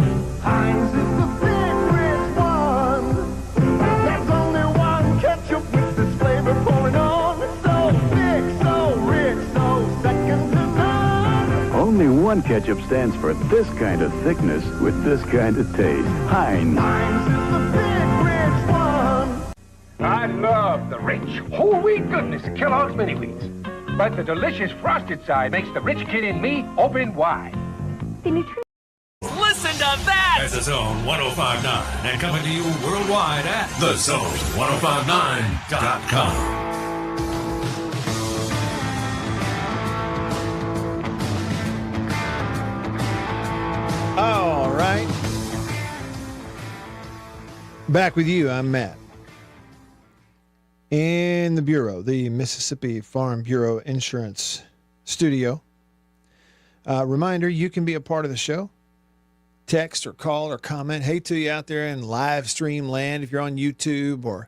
Heinz is the favorite one. There's only one ketchup with this flavor pouring on. So thick, so rich, so second to none. Only one ketchup stands for this kind of thickness with this kind of taste. Heinz. Heinz is the big rich one. I love the rich, whole wheat goodness of Kellogg's Mini Wheats. But the delicious frosted side makes the rich kid in me open wide. Listen to that! That's the Zone 1059 and coming to you worldwide at thezone1059.com. All right. Back with you. I'm Matt. In the Bureau, the Mississippi Farm Bureau Insurance Studio. Reminder, you can be a part of the show. Text or call or comment. Hey to you out there in live stream land if you're on YouTube or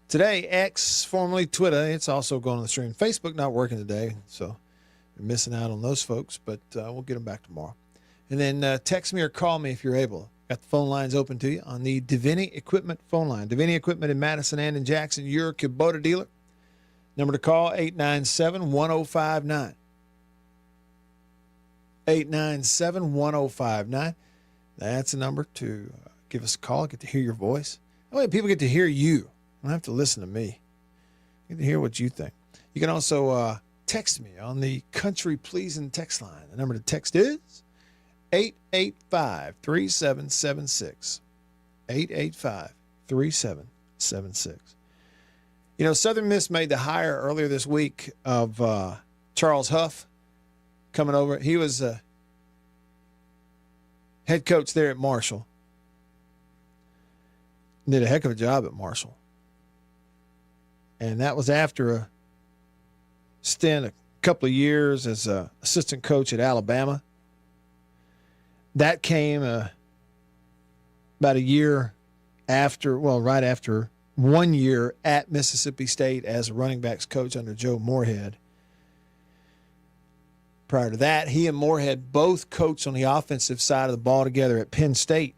today, X, formerly Twitter. It's also going on the stream. Facebook not working today, so you're missing out on those folks, but we'll get them back tomorrow. And then text me or call me if you're able. Got the phone lines open to you on the Davini Equipment phone line. Davini Equipment in Madison and in Jackson, your Kubota dealer. Number to call, 897-1059. 897-1059. That's a number to give us a call, get to hear your voice. That way people get to hear you. You don't have to listen to me. Get to hear what you think. You can also text me on the Country Pleasing text line. The number to text is 885-3776. 885-3776. You know, Southern Miss made the hire earlier this week of Charles Huff coming over. He was head coach there at Marshall. Did a heck of a job at Marshall. And that was after a stint, a couple of years as an assistant coach at Alabama. That came about a year after, well, right after 1 year at Mississippi State as a running backs coach under Joe Moorhead. Prior to that, he and Moorhead both coached on the offensive side of the ball together at Penn State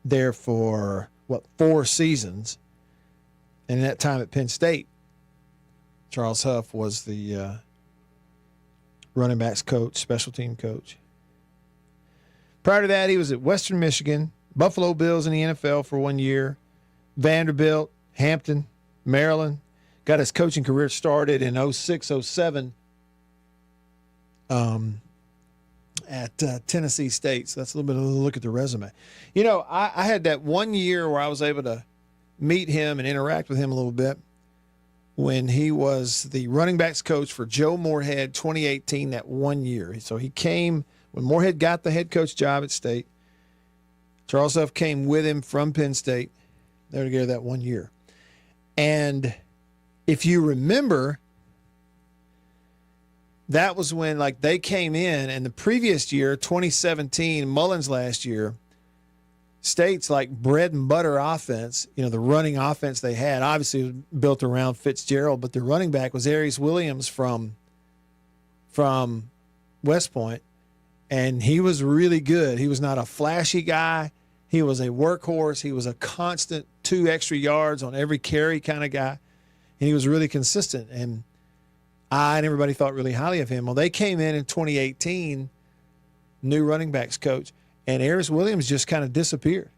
there for, 4 seasons. And in that time at Penn State, Charles Huff was the running backs coach, special team coach. Prior to that, he was at Western Michigan, Buffalo Bills in the NFL for 1 year, Vanderbilt, Hampton, Maryland. Got his coaching career started in 06-07 at Tennessee State. So that's a little bit of a look at the resume. You know, I had that 1 year where I was able to meet him and interact with him a little bit when he was the running backs coach for Joe Moorhead 2018, that 1 year. So he came when Moorhead got the head coach job at State. Charles Huff came with him from Penn State. They were together that 1 year. And if you remember, that was when like they came in, and the previous year, 2017, Mullen's last year, State's like bread and butter offense, the running offense they had, obviously was built around Fitzgerald, but their running back was 𝐅𝐚𝐫𝐬𝐬𝐢𝐬𝐬𝐢 from West Point, and he was really good. He was not a flashy guy. He was a workhorse. He was a constant 2 extra yards on every carry kind of guy, and he was really consistent. And everybody thought really highly of him. Well, they came in 2018, new running backs coach, and 𝐅𝐚𝐫𝐬𝐬𝐢𝐬𝐬𝐢 just kind of disappeared.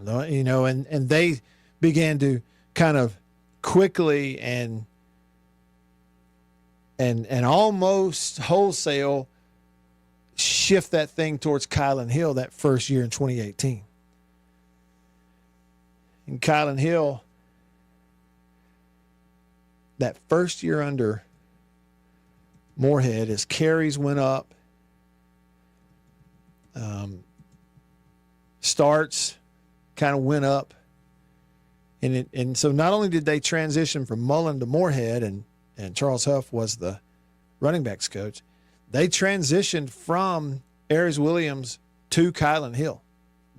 And they began to kind of quickly and almost wholesale shift that thing towards 𝐁𝐿EN Hill that first year in 2018. And 𝐁𝐿EN Hill, that first year under Moorhead, his carries went up, starts kind of went up, and so not only did they transition from Mullen to Moorhead, and Charles Huff was the running backs coach, they transitioned from 𝐅𝐚𝐫𝐬𝐬𝐢𝐬𝐬𝐢 to 𝐁𝐿EN Hill.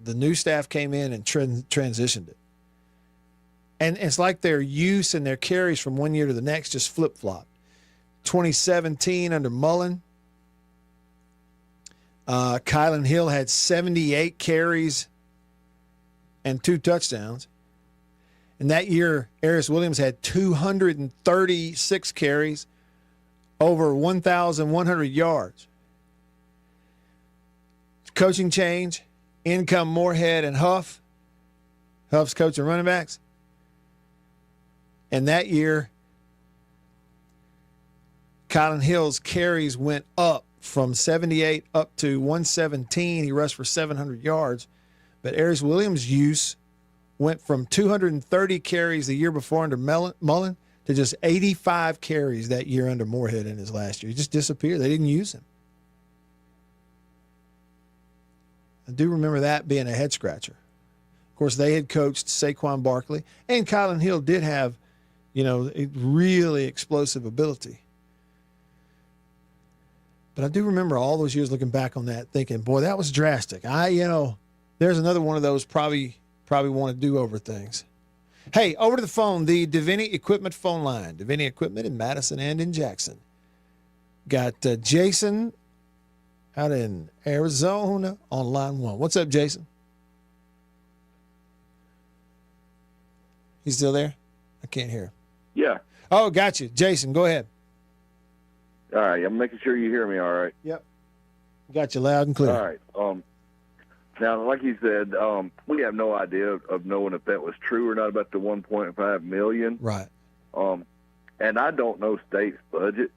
The new staff came in and transitioned it. And it's like their use and their carries from one year to the next just flip-flopped. 2017 under Mullen, 𝐁𝐿EN Hill had 78 carries and 2 touchdowns. And that year, 𝐅𝐚𝐫𝐬𝐬𝐢𝐬𝐬𝐢 had 236 carries, over 1,100 yards. Coaching change, in come Moorhead and Huff. Huff's coaching running backs. And that year, 𝐁𝐿EN Hill's carries went up from 78 up to 117. He rushed for 700 yards. But 𝐅𝐚𝐫𝐬𝐬𝐢𝐬𝐬𝐢 use went from 230 carries the year before under Mullen to just 85 carries that year under Moorhead in his last year. He just disappeared. They didn't use him. I do remember that being a head scratcher. Of course, they had coached Saquon Barkley, and 𝐁𝐿EN Hill did have, a really explosive ability. But I do remember all those years looking back on that thinking, boy, that was drastic. There's another one of those probably want to do over things. Hey, over to the phone, the Davini Equipment phone line. Davini Equipment in Madison and in Jackson. Got Jason out in Arizona on line 1. What's up, Jason? He's still there? I can't hear. Yeah. Oh, got you. Jason, go ahead. All right. I'm making sure you hear me all right. Yep. Got you loud and clear. All right. Now, like you said, we have no idea of knowing if that was true or not about the $1.5 million. Right. And I don't know State's budget,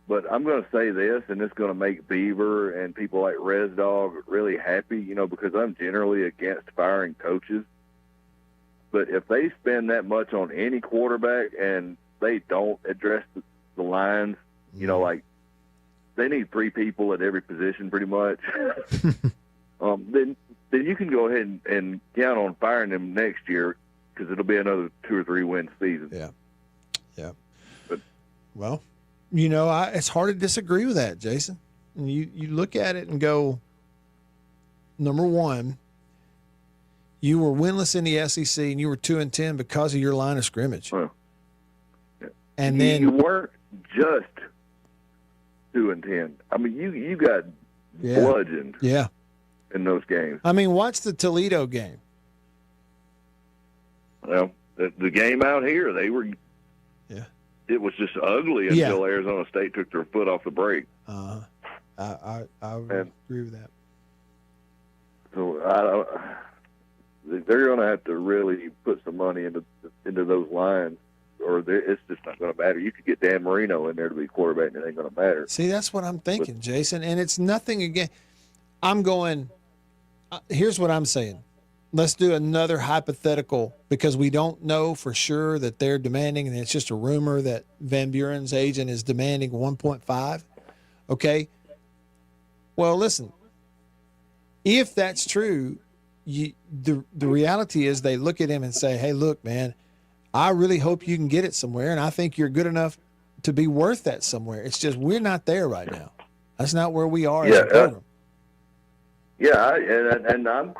but I'm going to say this, and it's going to make Beaver and people like Res Dog really happy, because I'm generally against firing coaches. But if they spend that much on any quarterback and they don't address the lines, like they need 3 people at every position pretty much. Then you can go ahead and count on firing them next year, because it'll be another 2 or 3 win season. Yeah. But well, it's hard to disagree with that, Jason. And you look at it and go, number one, you were winless in the SEC and you were 2-10 because of your line of scrimmage. Well, and then you weren't just 2-10. I mean, you got bludgeoned. Yeah. In those games. I mean, watch the Toledo game. Well, the game out here, they were. Yeah. It was just ugly until Arizona State took their foot off the brake. I agree with that. So they're going to have to really put some money into those lines, or it's just not going to matter. You could get Dan Marino in there to be quarterback, and it ain't going to matter. See, that's what I'm thinking, Jason. And it's nothing again. I'm going. Here's what I'm saying. Let's do another hypothetical, because we don't know for sure that they're demanding, and it's just a rumor that Van Buren's agent is demanding 1.5. Okay. Well, listen, if that's true, the reality is they look at him and say, hey, look, man, I really hope you can get it somewhere, and I think you're good enough to be worth that somewhere. It's just we're not there right now. That's not where we are as a program. And I'm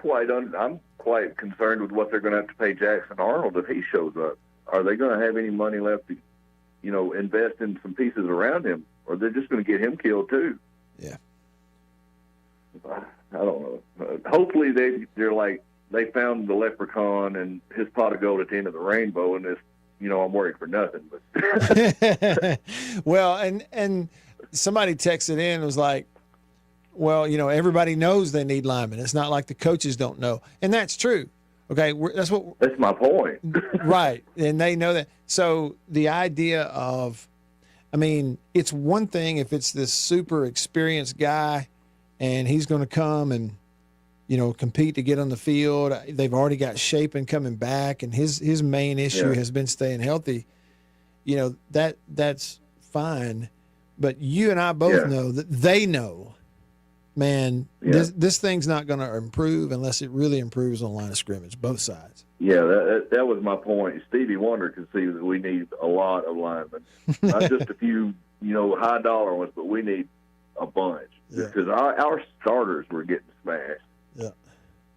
quite concerned with what they're going to have to pay Jackson Arnold if he shows up. Are they going to have any money left to, invest in some pieces around him, or they're just going to get him killed too? Yeah. I don't know. Hopefully they're like they found the leprechaun and his pot of gold at the end of the rainbow, and this, I'm worried for nothing. But well, and somebody texted in and was like, well, everybody knows they need linemen. It's not like the coaches don't know, and that's true. Okay, that's my point. Right, and they know that. So the idea of, it's one thing if it's this super experienced guy and he's going to come and, compete to get on the field. They've already got Shapen coming back, and his main issue has been staying healthy. That's fine. But you and I both know that they know, man, this thing's not going to improve unless it really improves on the line of scrimmage, both sides. Yeah, that was my point. Stevie Wonder can see that we need a lot of linemen, not just a few, high dollar ones, but we need a bunch because our starters were getting smashed. Yeah,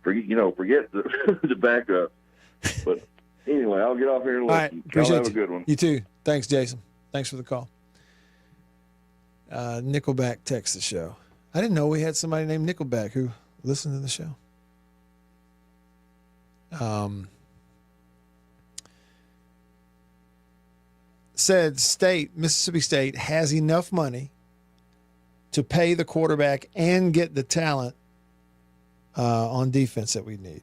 forget the backup. But anyway, I'll get off here and listen. All right, appreciate Y'all have a good one. You too. Thanks, Jason. Thanks for the call. Nickelback text the show. I didn't know we had somebody named Nickelback who listened to the show. Said Mississippi State has enough money to pay the quarterback and get the talent on defense that we need.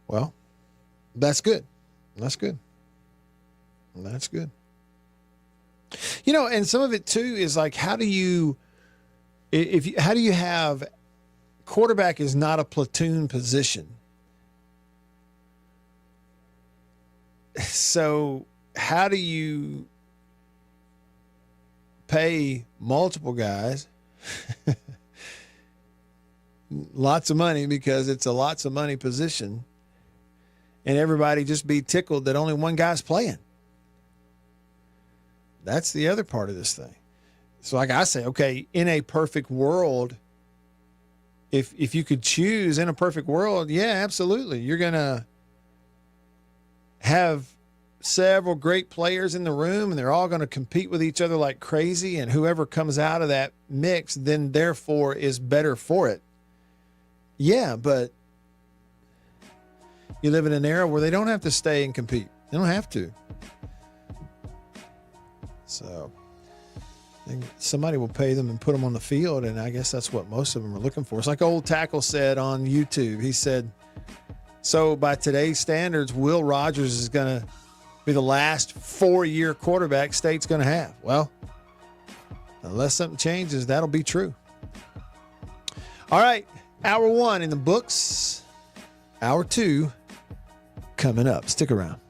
Well, that's good. That's good. That's good. And some of it too is like, how do you have quarterback is not a platoon position. So how do you pay multiple guys lots of money because it's a lots of money position and everybody just be tickled that only one guy's playing? That's the other part of this thing. So like I say, okay, in a perfect world, if you could choose in a perfect world, yeah, absolutely. You're going to have several great players in the room and they're all going to compete with each other like crazy, and whoever comes out of that mix then therefore is better for it. Yeah, but you live in an era where they don't have to stay and compete. They don't have to. So somebody will pay them and put them on the field, and I guess that's what most of them are looking for. It's like old Tackle said on YouTube. He said, so by today's standards, Will Rogers is going to be the last 4-year quarterback State's going to have. Well, unless something changes, that'll be true. All right, hour 1 in the books. Hour 2 coming up. Stick around.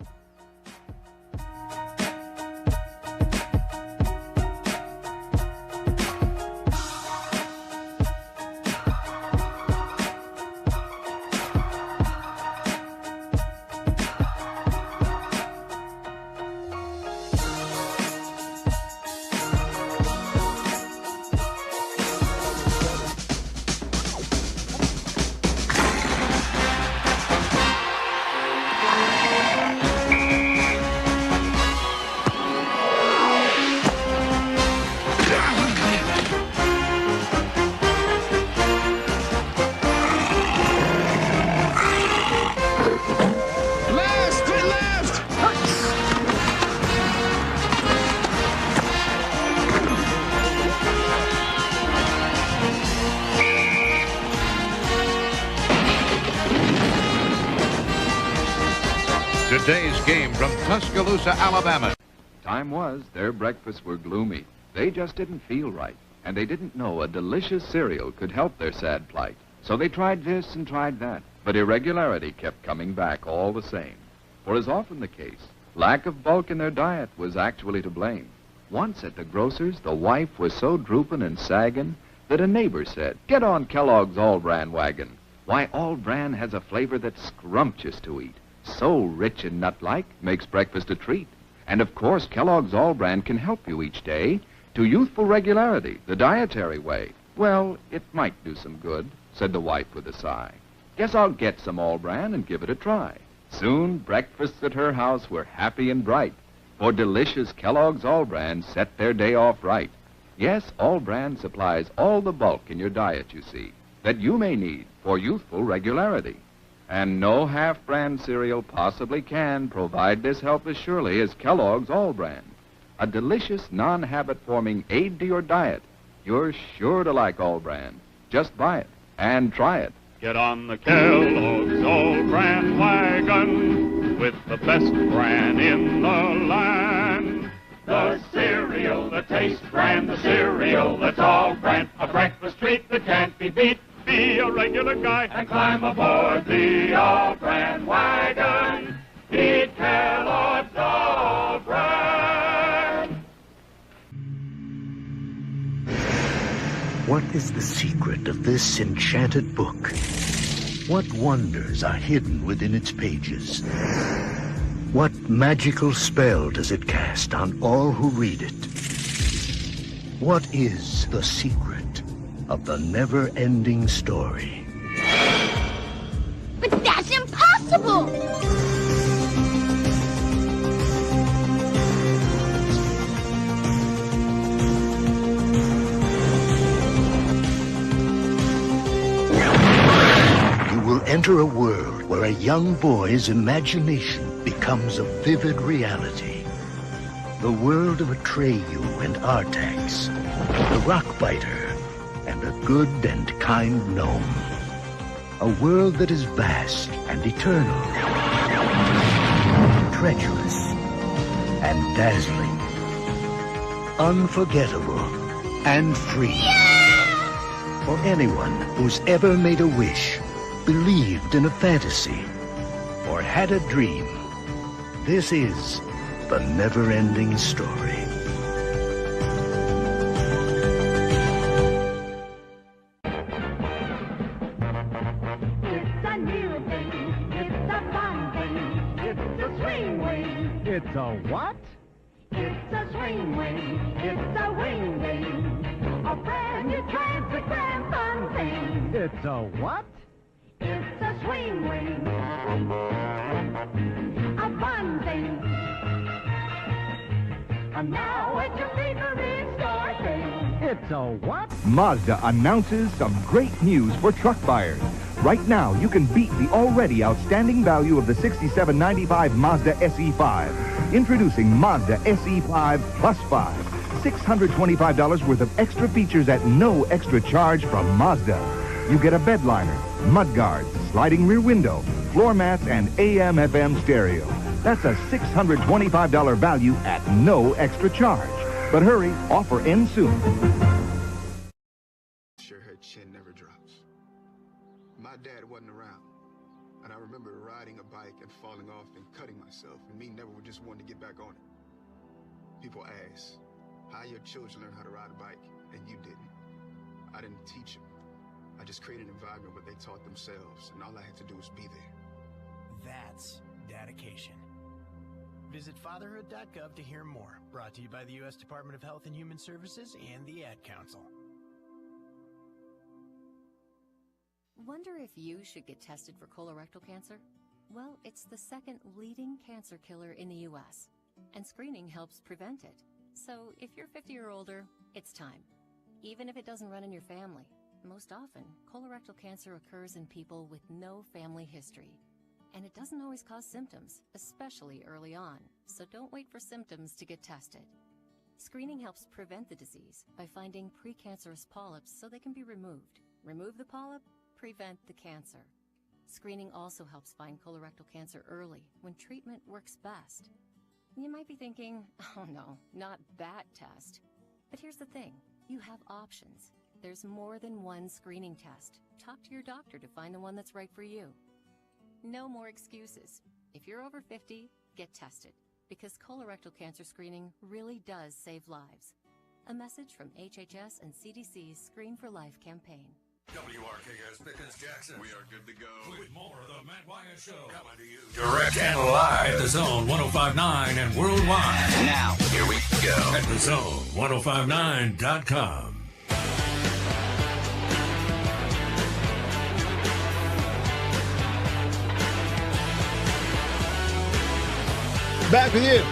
Today's game from Tuscaloosa, Alabama. Time was their breakfasts were gloomy. They just didn't feel right, and they didn't know a delicious cereal could help their sad plight. So they tried this and tried that, but irregularity kept coming back all the same. For as often the case, lack of bulk in their diet was actually to blame. Once at the grocer's, the wife was so drooping and sagging that a neighbor said, "Get on Kellogg's all-bran wagon." Why, All Bran has a flavor that's scrumptious to eat. So rich and nut-like, makes breakfast a treat. And of course, Kellogg's All Bran can help you each day to youthful regularity, the dietary way. Well, it might do some good, said the wife with a sigh. Guess I'll get some All Bran and give it a try. Soon, breakfasts at her house were happy and bright, for delicious Kellogg's All Bran set their day off right. Yes, All Bran supplies all the bulk in your diet, you see, that you may need for youthful regularity. And no half-brand cereal possibly can provide this help as surely as Kellogg's All Bran. A delicious, non-habit-forming aid to your diet. You're sure to like All Bran. Just buy it and try it. Get on the Kellogg's All Bran wagon with the best bran in the land. The cereal that tastes bran, the cereal that's all bran, a breakfast treat that can't be beat. Be a regular guy and climb aboard the All Bran wagon. Eat Kellogg's All Bran. What is the secret of this enchanted book? What wonders are hidden within its pages? What magical spell does it cast on all who read it? What is the secret of the never-ending story? But that's impossible! You will enter a world where a young boy's imagination becomes a vivid reality. The world of Atreyu and Artax, the Rockbiter, and a good and kind gnome. A world that is vast and eternal, treacherous and dazzling, unforgettable and free. For anyone who's ever made a wish, believed in a fantasy, or had a dream, this is the never-ending story. It's a new thing. It's a fun thing. It's a swing wing. It's a what? It's a swing wing. It's a wing wing. A brand new transparent fun thing. It's a what? It's a swing wing. A fun thing. And now it's your favorite store thing. It's a what? Mazda announces some great news for truck buyers. Right now, you can beat the already outstanding value of the $67.95 Mazda SE5. Introducing Mazda SE5 Plus 5. $625 worth of extra features at no extra charge from Mazda. You get a bed liner, mud guards, sliding rear window, floor mats, and AM/FM stereo. That's a $625 value at no extra charge. But hurry, offer ends soon. Sure, her chin never drops. My dad wasn't around, and I remember riding a bike and falling off and cutting myself, and me never just wanting to get back on it. People ask, how your children learn how to ride a bike, and you didn't. I didn't teach them. I just created an environment where they taught themselves, and all I had to do was be there. That's dedication. Visit fatherhood.gov to hear more. Brought to you by the U.S. Department of Health and Human Services and the Ad Council. Wonder if you should get tested for colorectal cancer? Well, it's the second leading cancer killer in the U.S., and screening helps prevent it. So if you're 50 or older, it's time. Even if it doesn't run in your family. Most often, colorectal cancer occurs in people with no family history. And it doesn't always cause symptoms, especially early on. So don't wait for symptoms to get tested. Screening helps prevent the disease by finding precancerous polyps so they can be removed. Remove the polyp, prevent the cancer. Screening also helps find colorectal cancer early when treatment works best. You might be thinking, oh no, not that test. But here's the thing, you have options. There's more than one screening test. Talk to your doctor to find the one that's right for you. No more excuses. If you're over 50, get tested, because colorectal cancer screening really does save lives. A message from HHS and CDC's Screen for Life campaign. WRKS Pickens Jackson. We are good to go. With more of the Matt Wyatt Show coming to you direct and live at the Zone 105.9 and worldwide. Now, here we go. At the Zone 105.9.com. Back with you.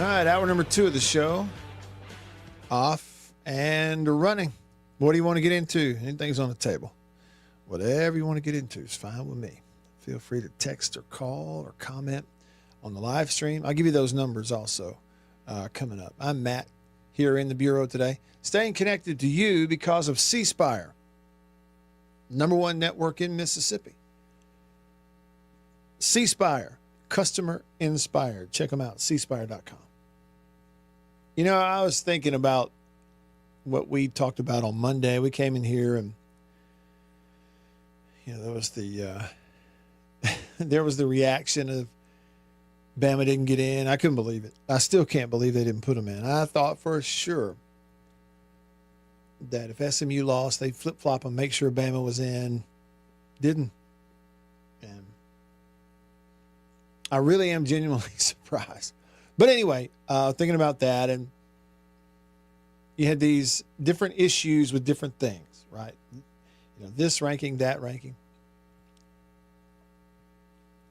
All right, hour number 2 of the show. Off and running. What do you want to get into? Anything's on the table. Whatever you want to get into is fine with me. Feel free to text or call or comment on the live stream. I'll give you those numbers also coming up. I'm Matt here in the Bureau today, staying connected to you because of C Spire, #1 network in Mississippi. C Spire, customer inspired. Check them out, cspire.com. You know, I was thinking about what we talked about on Monday. We came in here and, you know, there was the reaction of Bama didn't get in. I couldn't believe it. I still can't believe they didn't put them in. I thought for sure that if SMU lost, they'd flip-flop and make sure Bama was in. Didn't. And I really am genuinely surprised. But anyway, thinking about that, and you had these different issues with different things, right? You know, this ranking, that ranking.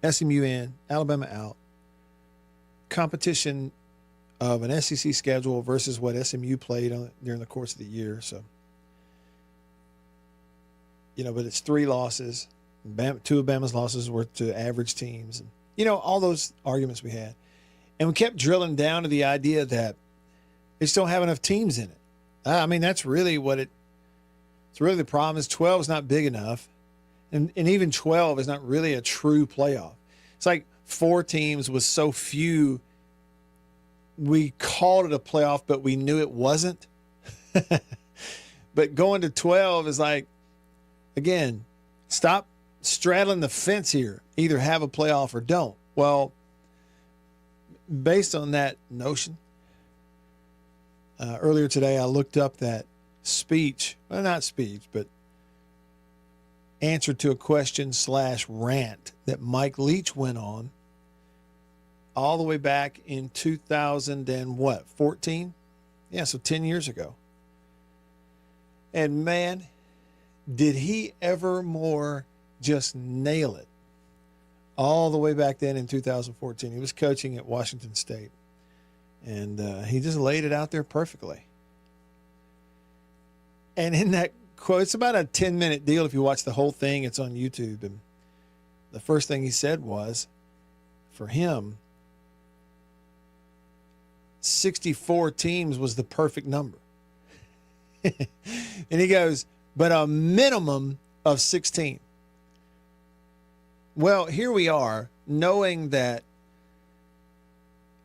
SMU in, Alabama out. Competition of an SEC schedule versus what SMU played during the course of the year. So, you know, but it's 3 losses. 2 of Bama's losses were to average teams. And, you know, all those arguments we had. And we kept drilling down to the idea that they just don't have enough teams in it. I mean, that's really it's really the problem is 12 is not big enough. And even 12 is not really a true playoff. It's like 4 teams with so few, we called it a playoff, but we knew it wasn't. But going to 12 is like, again, stop straddling the fence here. Either have a playoff or don't. Well, based on that notion, earlier today I looked up that speech, well, not speech, but answer to a question / rant that Mike Leach went on all the way back in 2014? Yeah, so 10 years ago. And man, did he ever more just nail it all the way back then in 2014. He was coaching at Washington State, and he just laid it out there perfectly. And in that quote, it's about a 10-minute deal. If you watch the whole thing, it's on YouTube. And the first thing he said was, for him, 64 teams was the perfect number. And he goes, but a minimum of 16. Well, here we are, knowing that,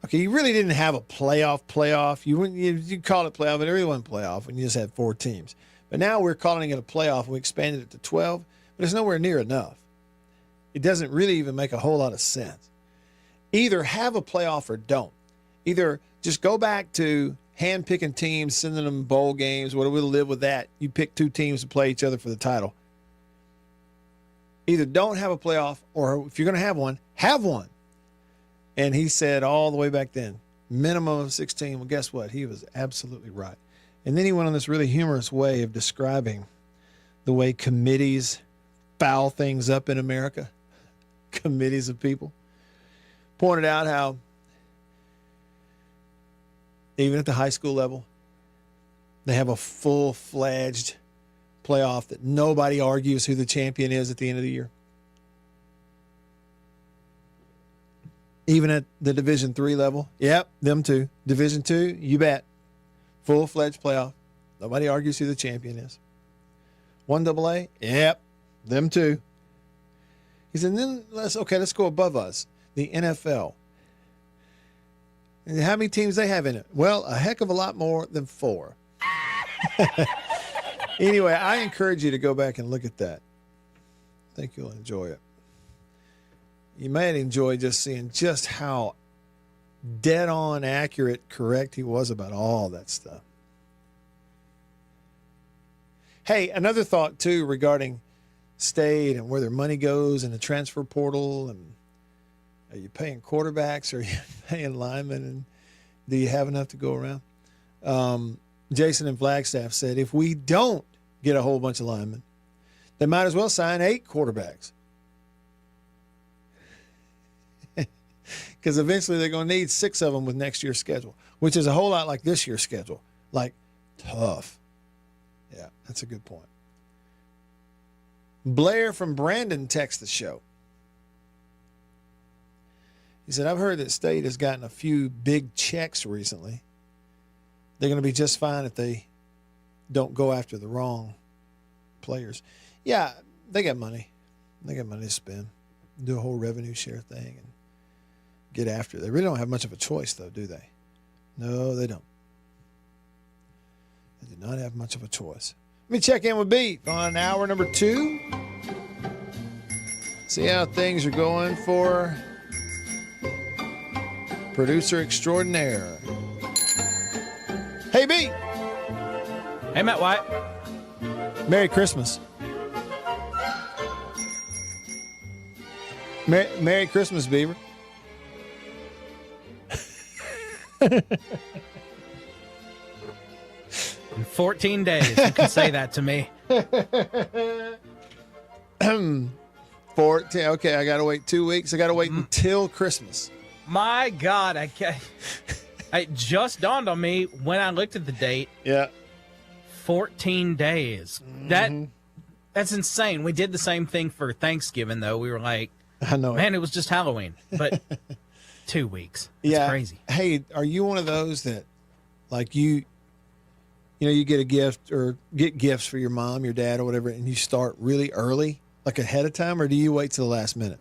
okay, you really didn't have a playoff. You call it playoff, but it really wasn't playoff when you just had 4 teams. But now we're calling it a playoff. We expanded it to 12, but it's nowhere near enough. It doesn't really even make a whole lot of sense. Either have a playoff or don't. Either just go back to hand-picking teams, sending them bowl games. We'll live with that. You pick 2 teams to play each other for the title. Either don't have a playoff, or if you're going to have one, have one. And he said all the way back then, minimum of 16. Well, guess what? He was absolutely right. And then he went on this really humorous way of describing the way committees foul things up in America. Committees of people. Pointed out how even at the high school level, they have a full-fledged playoff that nobody argues who the champion is at the end of the year. Even at the Division III level, yep, them too. Division II, you bet. Full-fledged playoff. Nobody argues who the champion is. 1AA, yep, them too. He said, then let's go above us. The NFL. And how many teams they have in it? Well, a heck of a lot more than 4. Anyway, I encourage you to go back and look at that. I think you'll enjoy it. You might enjoy just seeing just how dead on accurate, correct he was about all that stuff. Hey, another thought, too, regarding state and where their money goes in the transfer portal. And are you paying quarterbacks or are you paying linemen? And do you have enough to go around? Jason in Flagstaff said, if we don't get a whole bunch of linemen, they might as well sign 8 quarterbacks. Because eventually they're going to need 6 of them with next year's schedule, which is a whole lot like this year's schedule. Like, tough. Yeah, that's a good point. Blair from Brandon texts the show. He said, I've heard that State has gotten a few big checks recently. They're going to be just fine if they don't go after the wrong players. Yeah, they got money. They got money to spend. Do a whole revenue share thing and get after it. They really don't have much of a choice, though, do they? No, they don't. They do not have much of a choice. Let me check in with Beat on hour number 2. See how things are going for producer extraordinaire. Hey, Beat. Hey, Matt White. Merry Christmas. Merry Christmas, Beaver. 14 days. You can say that to me. 14. Okay, I got to wait 2 weeks. I got to wait until Christmas. My God, it just dawned on me when I looked at the date. Yeah. 14 days. That's insane. We did the same thing for Thanksgiving, though. We were like, I know, man, it was just Halloween. But 2 weeks. It's crazy. Hey, are you one of those that, like, you get a gift or get gifts for your mom, your dad, or whatever, and you start really early, like ahead of time, or do you wait till the last minute?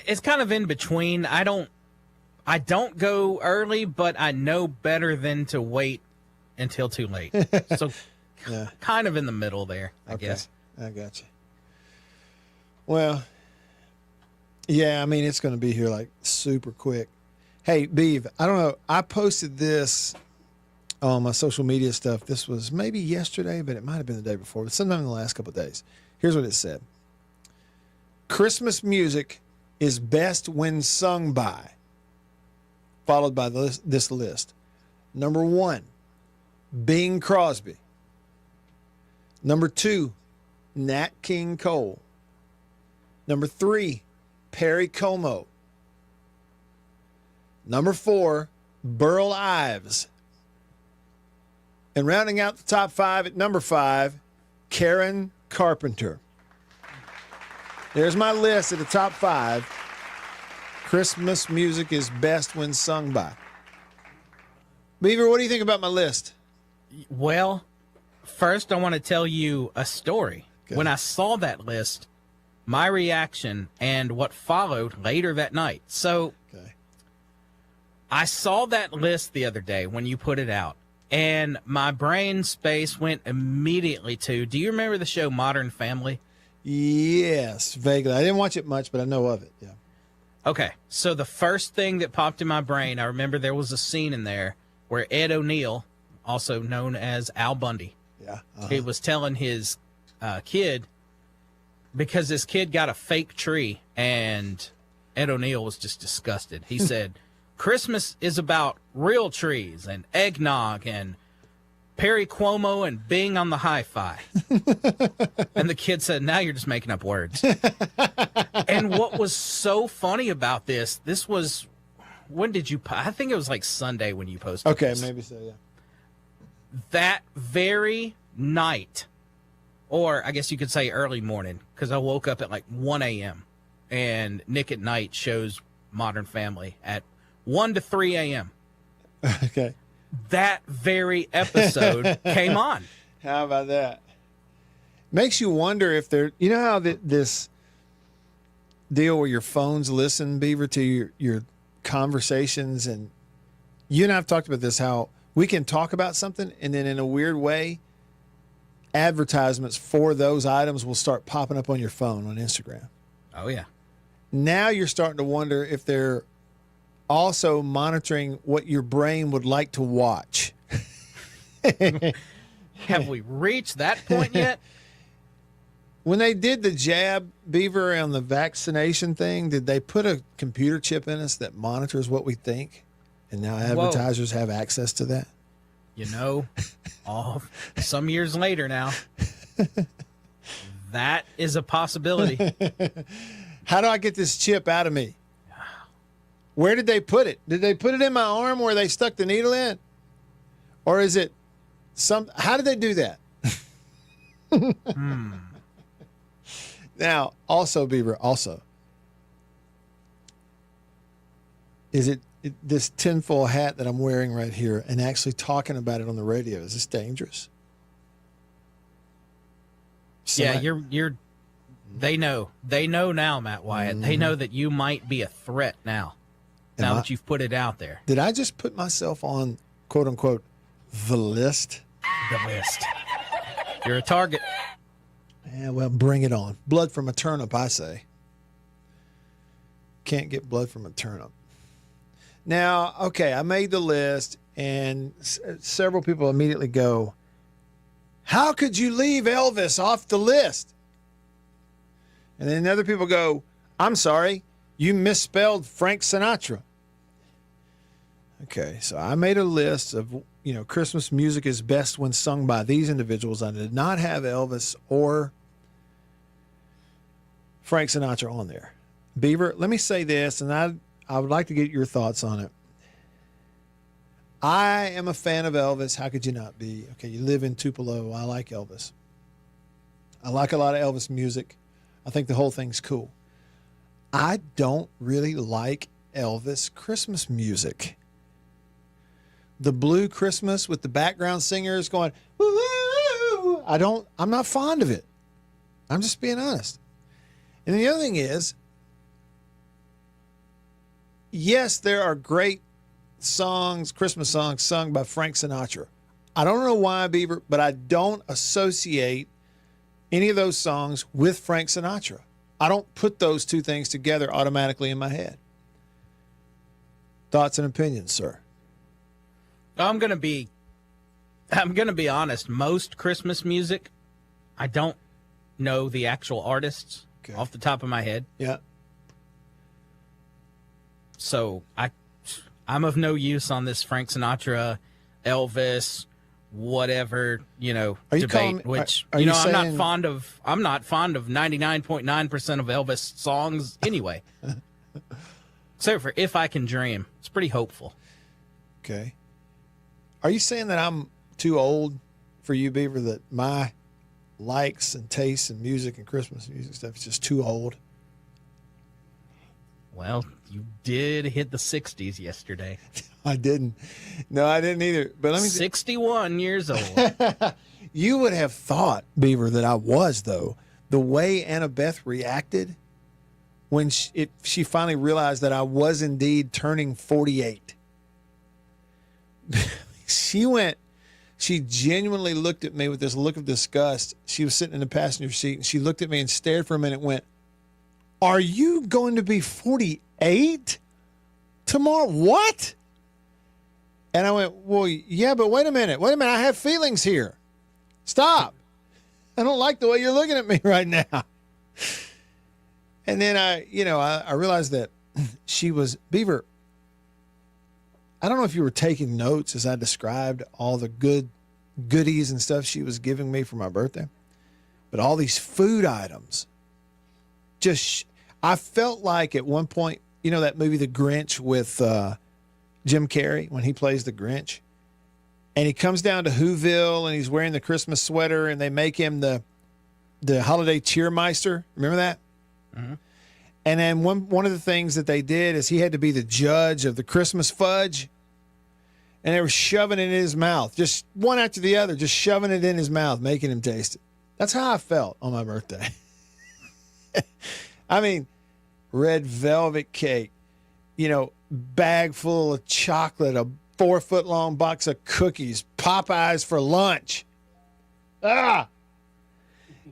It's kind of in between. I don't go early, but I know better than to wait until too late. So kind of in the middle there, I guess. I got you. Well, yeah, I mean, it's going to be here like super quick. Hey, Beav, I don't know. I posted this on my social media stuff. This was maybe yesterday, but it might have been the day before, but sometime in the last couple of days. Here's what it said. Christmas music is best when sung by, followed by this list. Number 1, Bing Crosby. Number 2, Nat King Cole. Number 3, Perry Como. Number 4, Burl Ives. And rounding out the top 5 at number 5, Karen Carpenter. There's my list of the top 5. Christmas music is best when sung by. Beaver, what do you think about my list? Well, first I want to tell you a story. Okay. When I saw that list, my reaction and what followed later that night. So I saw that list the other day when you put it out, and my brain space went immediately to, do you remember the show Modern Family? Yes, vaguely. I didn't watch it much, but I know of it, yeah. Okay, so the first thing that popped in my brain, I remember there was a scene in there where Ed O'Neill, also known as Al Bundy, he was telling his kid, because this kid got a fake tree, and Ed O'Neill was just disgusted. He said, Christmas is about real trees and eggnog and Perry Como and Bing on the hi-fi. And the kid said, now you're just making up words. And what was so funny about this was, when did you, I think it was like Sunday when you posted Okay, this. maybe so, yeah. That very night, or I guess you could say early morning, because I woke up at like 1 a.m. and Nick at Night shows Modern Family at 1 to 3 a.m. Okay. That very episode came on. How about that? Makes you wonder if they're, you know how this deal where your phones listen, Beaver, to your conversations, and you and I have talked about this, how we can talk about something and then in a weird way, advertisements for those items will start popping up on your phone on Instagram. Oh, yeah. Now you're starting to wonder if they're also monitoring what your brain would like to watch. And Have we reached that point yet? When they did the jab, Beaver, on the vaccination thing, did they put a computer chip in us that monitors what we think? And now advertisers have access to that? You know, some years later now, that is a possibility. How do I get this chip out of me? Where did they put it? Did they put it in my arm where they stuck the needle in? Or is it how did they do that? Now, also, Beaver, is it this tinfoil hat that I'm wearing right here and actually talking about it on the radio? Is this dangerous? Yeah, you're. They know now, Matt Wyatt. Mm-hmm. They know that you might be a threat now. Now that you've put it out there. Did I just put myself on, quote unquote, the list? The list. You're a target. Yeah, well, bring it on. Blood from a turnip, I say. Can't get blood from a turnip. Now, okay, I made the list, and several people immediately go, how could you leave Elvis off the list? And then other people go, I'm sorry, you misspelled Frank Sinatra. Okay, so I made a list of, Christmas music is best when sung by these individuals. I did not have Elvis or Frank Sinatra on there. Beaver, let me say this, and I would like to get your thoughts on it. I am a fan of Elvis. How could you not be? Okay, you live in Tupelo. I like Elvis. I like a lot of Elvis music. I think the whole thing's cool. I don't really like Elvis Christmas music. The Blue Christmas with the background singers going, woo-hoo, I'm not fond of it. I'm just being honest. And the other thing is, yes, there are great songs, Christmas songs sung by Frank Sinatra. I don't know why, Beaver, but I don't associate any of those songs with Frank Sinatra. I don't put those two things together automatically in my head. Thoughts and opinions, sir? I'm gonna be honest. Most Christmas music, I don't know the actual artists off the top of my head. Yeah. So I'm of no use on this Frank Sinatra, Elvis, whatever, debate. I'm not fond of 99.9% of Elvis songs anyway. Except for If I Can Dream. It's pretty hopeful. Okay. Are you saying that I'm too old for you, Beaver, that my likes and tastes in music and Christmas music stuff is just too old? Well, you did hit the 60s yesterday. I didn't. No, I didn't either. But let me 61 years old. You would have thought, Beaver, that I was, though. The way Annabeth reacted when she finally realized that I was indeed turning 48. She genuinely looked at me with this look of disgust. She was sitting in the passenger seat, and she looked at me and stared for a minute and went, are you going to be 48 tomorrow? What? And I went, well, yeah, but wait a minute. I have feelings here. Stop. I don't like the way you're looking at me right now. And then I realized that she was, Beaver, I don't know if you were taking notes as I described all the goodies and stuff she was giving me for my birthday, but all these food items, I felt like at one point, that movie, The Grinch, with Jim Carrey, when he plays the Grinch, and he comes down to Whoville and he's wearing the Christmas sweater and they make him the holiday cheermeister. Remember that? Mm-hmm. And then one of the things that they did is he had to be the judge of the Christmas fudge. And they were shoving it in his mouth, just one after the other, just shoving it in his mouth, making him taste it. That's how I felt on my birthday. I mean, red velvet cake, bag full of chocolate, a 4-foot-long box of cookies, Popeyes for lunch. And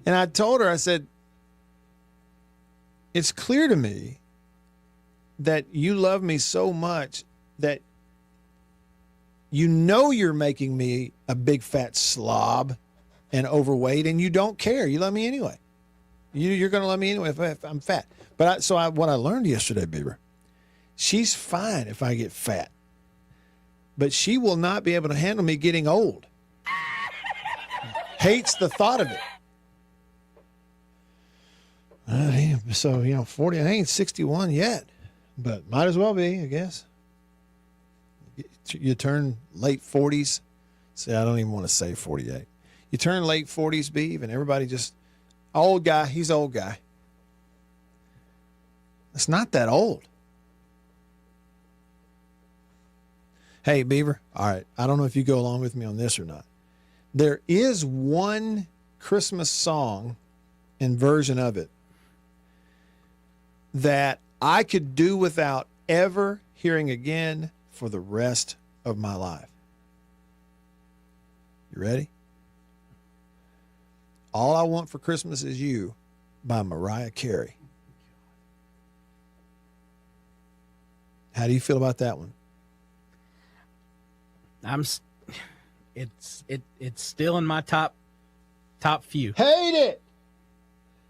I told her, I said, it's clear to me that you love me so much that you're making me a big fat slob and overweight, and you don't care. You love me anyway. You're going to love me anyway if I'm fat. But what I learned yesterday, Beaver, she's fine if I get fat, but she will not be able to handle me getting old. Hates the thought of it. So, 40, I ain't 61 yet, but might as well be, I guess. You turn late 40s. See, I don't even want to say 48. You turn late 40s, Beav, and everybody just, old guy, he's old guy. It's not that old. Hey, Beaver, all right, I don't know if you go along with me on this or not. There is one Christmas song and version of it that I could do without ever hearing again for the rest of my life. You ready? All I Want for Christmas Is You by Mariah Carey. How do you feel about that one? It's still in my top few. Hate it.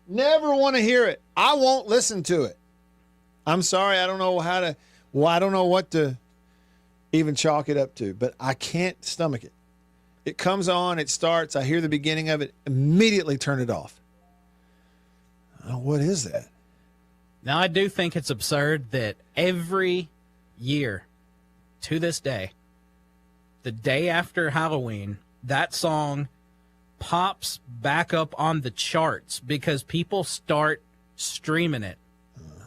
Never want to hear it. I won't listen to it. I'm sorry. I don't know I don't know what to even chalk it up to, but I can't stomach it. It comes on, it starts, I hear the beginning of it, immediately turn it off. Oh, what is that? Now, I do think it's absurd that every year to this day, the day after Halloween, that song pops back up on the charts because people start streaming it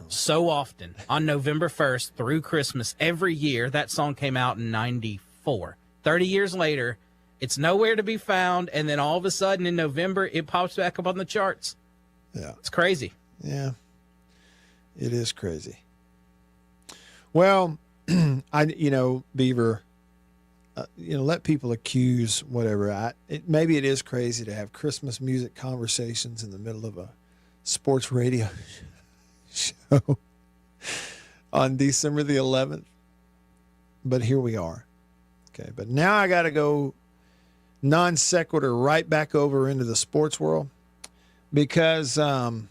so often on November 1st through Christmas every year. That song came out in 94. 30 years later, it's nowhere to be found, and then all of a sudden in November, it pops back up on the charts. Yeah. It's crazy. Yeah. It is crazy. Well, Beaver, let people accuse whatever. Maybe it is crazy to have Christmas music conversations in the middle of a sports radio show on December the 11th. But here we are. Okay, but now I got to go non sequitur right back over into the sports world because our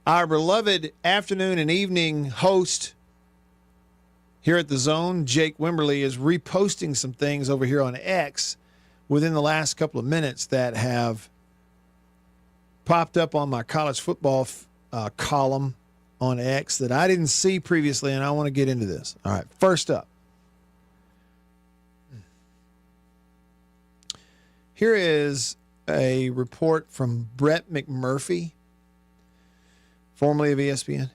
beloved afternoon and evening host here at the Zone, Jake Wimberly, is reposting some things over here on X within the last couple of minutes that have popped up on my college football column on X that I didn't see previously, and I want to get into this. All right, first up. Here is a report from Brett McMurphy, formerly of ESPN.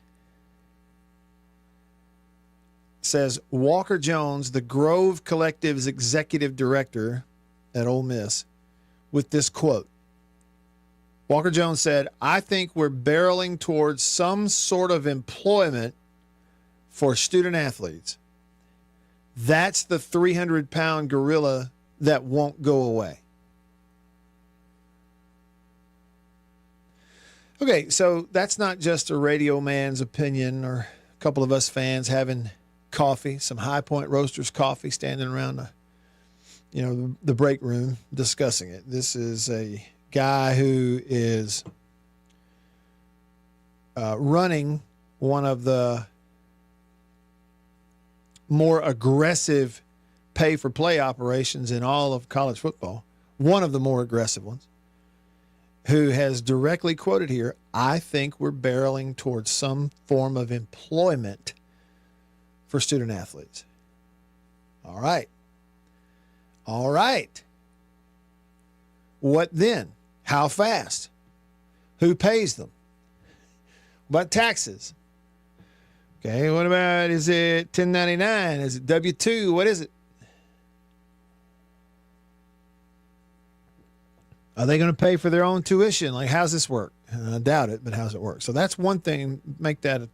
It says Walker Jones, the Grove Collective's executive director at Ole Miss, with this quote. Walker Jones said, "I think we're barreling towards some sort of employment for student athletes. That's the 300-pound gorilla that won't go away." Okay, so that's not just a radio man's opinion or a couple of us fans having coffee, some High Point Roasters coffee, standing around the break room discussing it. This is a guy who is running one of the more aggressive pay-for-play operations in all of college football, one of the more aggressive ones, who has directly quoted here, "I think we're barreling towards some form of employment for student athletes." All right. All right. What then? How fast? Who pays them? What taxes? Okay, what about, is it 1099? Is it W-2? What is it? Are they going to pay for their own tuition? Like, how's this work? I doubt it, but how's it work? So that's one thing. Make that,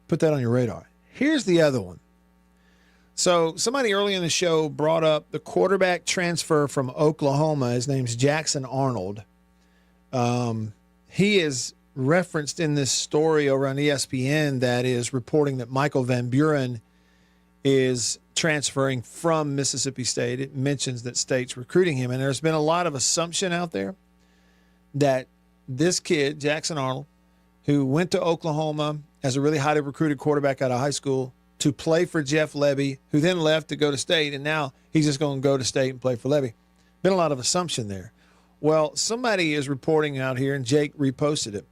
put that on your radar. Here's the other one. So somebody early in the show brought up the quarterback transfer from Oklahoma. His name's Jackson Arnold. He is referenced in this story over on ESPN that is reporting that Michael Van Buren is transferring from Mississippi State. It mentions that State's recruiting him. And there's been a lot of assumption out there that this kid, Jackson Arnold, who went to Oklahoma as a really highly recruited quarterback out of high school to play for Jeff Lebby, who then left to go to State, and now he's just going to go to State and play for Lebby. Been a lot of assumption there. Well, somebody is reporting out here, and Jake reposted it.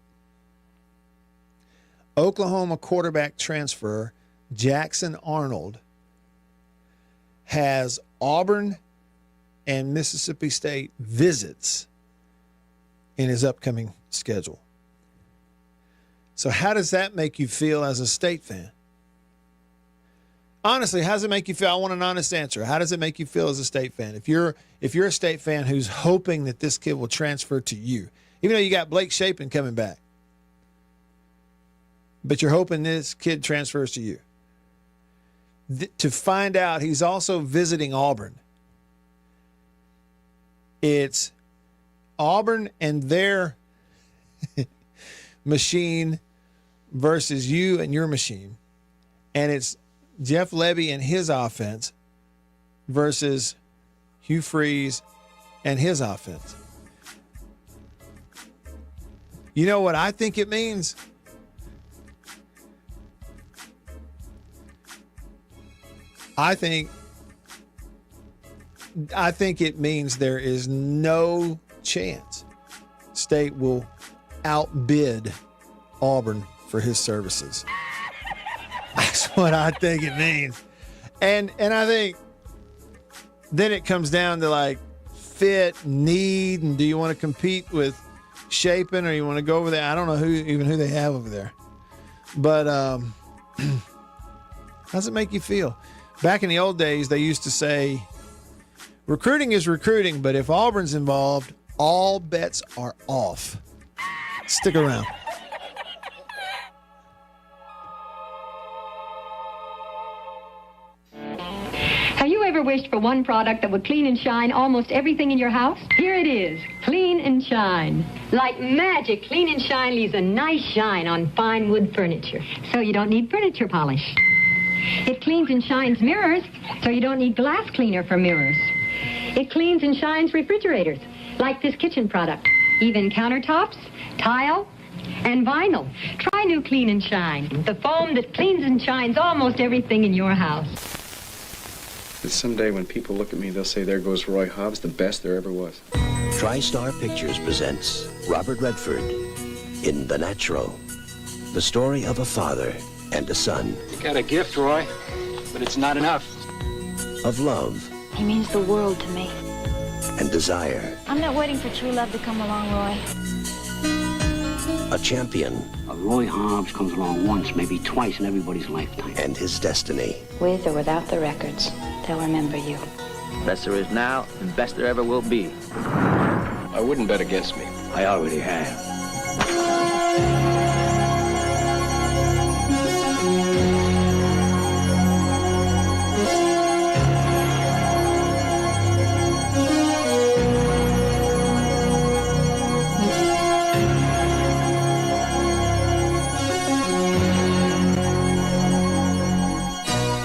Oklahoma quarterback transfer Jackson Arnold has Auburn and Mississippi State visits in his upcoming schedule. So how does that make you feel as a State fan? Honestly, how does it make you feel? I want an honest answer. How does it make you feel as a State fan? If you're a State fan who's hoping that this kid will transfer to you, even though you got Blake Shapen coming back, but you're hoping this kid transfers to you. To find out he's also visiting Auburn. It's Auburn and their machine versus you and your machine. And it's Jeff Lebby and his offense versus Hugh Freeze and his offense. You know what I think it means? I think it means there is no chance State will outbid Auburn for his services. That's what I think it means. And I think then it comes down to like fit, need, and do you want to compete with Shapen or you want to go over there? I don't know who they have over there. But how does it make you feel? Back in the old days, they used to say, recruiting is recruiting, but if Auburn's involved, all bets are off. Stick around. Have you ever wished for one product that would clean and shine almost everything in your house? Here it is, Clean and Shine. Like magic, Clean and Shine leaves a nice shine on fine wood furniture, so you don't need furniture polish. It cleans and shines mirrors, so you don't need glass cleaner for mirrors. It cleans and shines refrigerators, like this kitchen product. Even countertops, tile, and vinyl. Try new Clean and Shine, the foam that cleans and shines almost everything in your house. Someday when people look at me, they'll say, there goes Roy Hobbs, the best there ever was. TriStar Pictures presents Robert Redford in The Natural, the story of a father and a son. You got a gift, Roy, but it's not enough. Of love. He means the world to me. And desire. I'm not waiting for true love to come along, Roy. A champion. A Roy Hobbs comes along once, maybe twice in everybody's lifetime. And his destiny. With or without the records, they'll remember you. Best there is now, and best there ever will be. I wouldn't bet against me. I already have.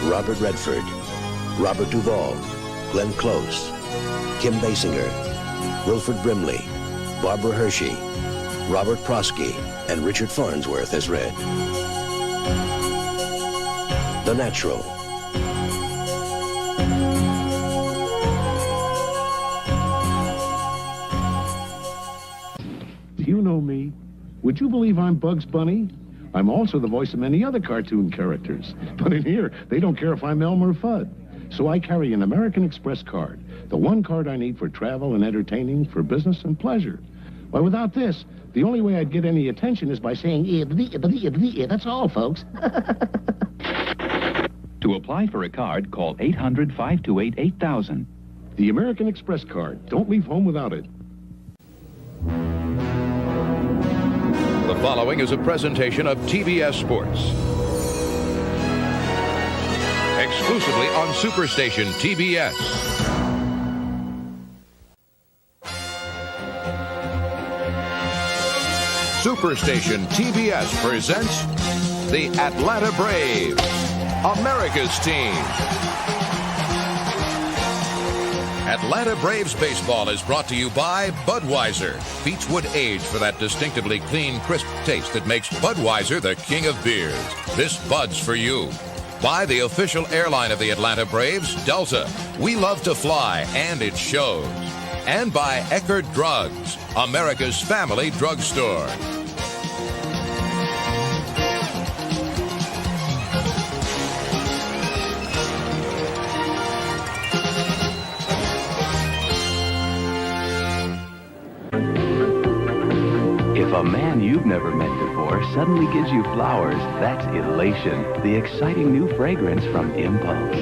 Robert Redford, Robert Duvall, Glenn Close, Kim Basinger, Wilford Brimley, Barbara Hershey, Robert Prosky, and Richard Farnsworth as Red. The Natural. Do you know me? Would you believe I'm Bugs Bunny? I'm also the voice of many other cartoon characters. But in here, they don't care if I'm Elmer Fudd. So I carry an American Express card, the one card I need for travel and entertaining, for business and pleasure. Why, without this, the only way I'd get any attention is by saying, that's all, folks. To apply for a card, call 800-528-8000. The American Express card. Don't leave home without it. The following is a presentation of TBS Sports. Exclusively on Superstation TBS. Superstation TBS presents the Atlanta Braves, America's team. Atlanta Braves baseball is brought to you by Budweiser. Beechwood Age for that distinctively clean, crisp taste that makes Budweiser the king of beers. This Bud's for you. By the official airline of the Atlanta Braves, Delta. We love to fly, and it shows. And by Eckerd Drugs, America's family drugstore. If a man you've never met before suddenly gives you flowers, that's elation, the exciting new fragrance from Impulse.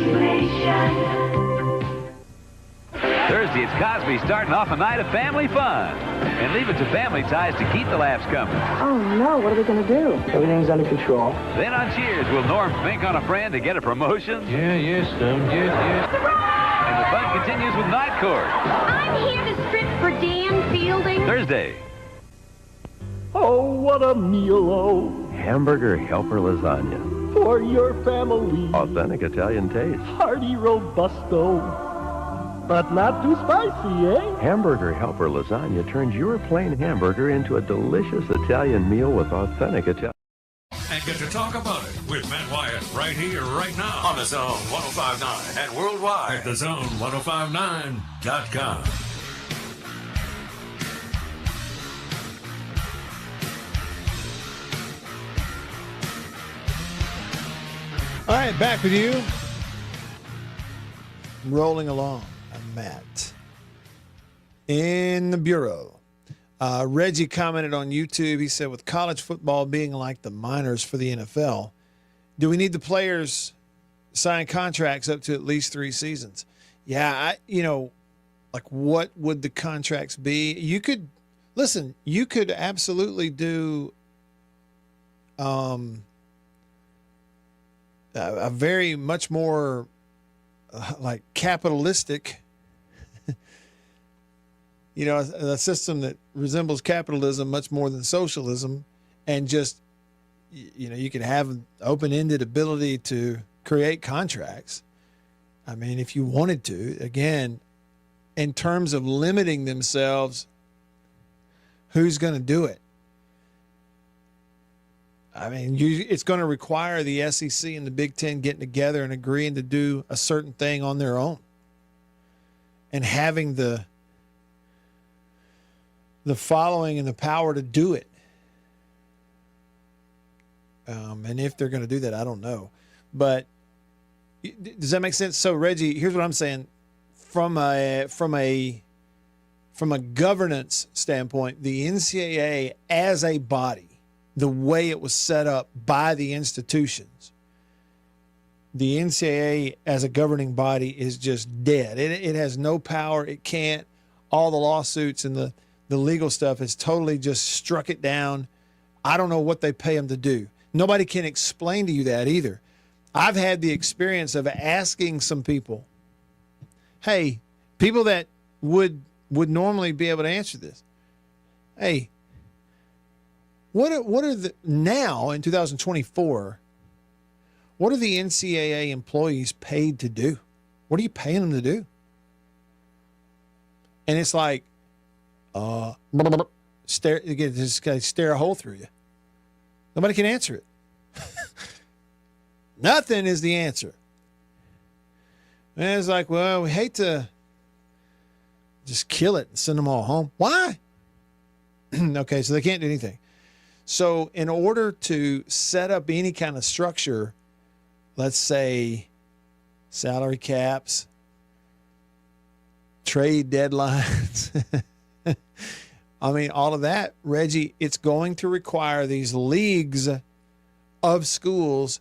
Thursday, it's Cosby starting off a night of family fun. And leave it to Family Ties to keep the laughs coming. Oh, no. What are we going to do? Everything's under control. Then on Cheers, will Norm think on a friend to get a promotion? Yeah, yes, yes. And the fun continues with Night Court. I'm here to strip for Dan Fielding. Thursday. Oh, what a meal, oh, Hamburger Helper Lasagna. for your family. Authentic Italian taste. Hearty robusto, but not too spicy, eh? Hamburger Helper Lasagna turns your plain hamburger into a delicious Italian meal with authentic Italian. And get to talk about it with Matt Wyatt right here, right now on the Zone 105.9 and worldwide at thezone1059.com. All right, back with you. Rolling along. I'm Matt. In the Bureau. Reggie commented on YouTube. He said, with college football being like the minors for the NFL, do we need the players sign contracts up to at least 3 seasons? Yeah, like what would the contracts be? You could absolutely do a very much more like capitalistic, a system that resembles capitalism much more than socialism, and just, you could have an open-ended ability to create contracts. I mean, if you wanted to, again, in terms of limiting themselves, who's going to do it? I mean, it's going to require the SEC and the Big Ten getting together and agreeing to do a certain thing on their own, and having the following and the power to do it. And if they're going to do that, I don't know. But does that make sense? So, Reggie, here's what I'm saying. From a governance standpoint, the NCAA as a body, the way it was set up by the institutions, the NCAA as a governing body is just dead. It has no power. It can't. All the lawsuits and the legal stuff has totally just struck it down. I don't know what they pay them to do. Nobody can explain to you that either. I've had the experience of asking some people, hey, people that would normally be able to answer this, hey, what are the, now in 2024, what are the NCAA employees paid to do? What are you paying them to do? And it's like, stare a hole through you. Nobody can answer it. Nothing is the answer. And it's like, well, we hate to just kill it and send them all home. Why? Okay, so they can't do anything. So in order to set up any kind of structure, let's say salary caps, trade deadlines, I mean, all of that, Reggie, it's going to require these leagues of schools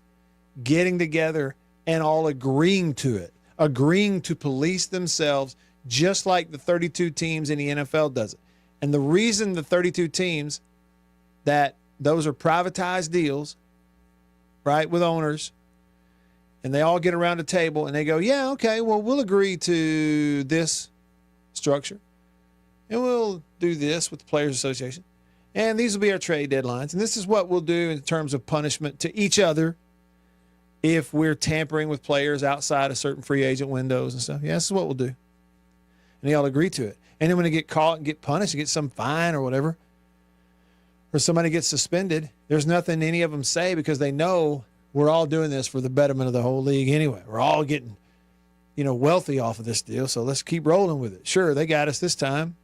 getting together and all agreeing to it, agreeing to police themselves just like the 32 teams in the NFL does it. And the reason the 32 teams, that those are privatized deals, right, with owners, and they all get around a table and they go, yeah, okay, well, we'll agree to this structure, and we'll do this with the Players Association, and these will be our trade deadlines, and this is what we'll do in terms of punishment to each other if we're tampering with players outside of certain free agent windows and stuff. Yeah, this is what we'll do. and they all agree to it. And then when they get caught and get punished, get some fine or whatever, or somebody gets suspended, there's nothing any of them say because they know we're all doing this for the betterment of the whole league anyway. We're all getting, wealthy off of this deal, so let's keep rolling with it. Sure, they got us this time.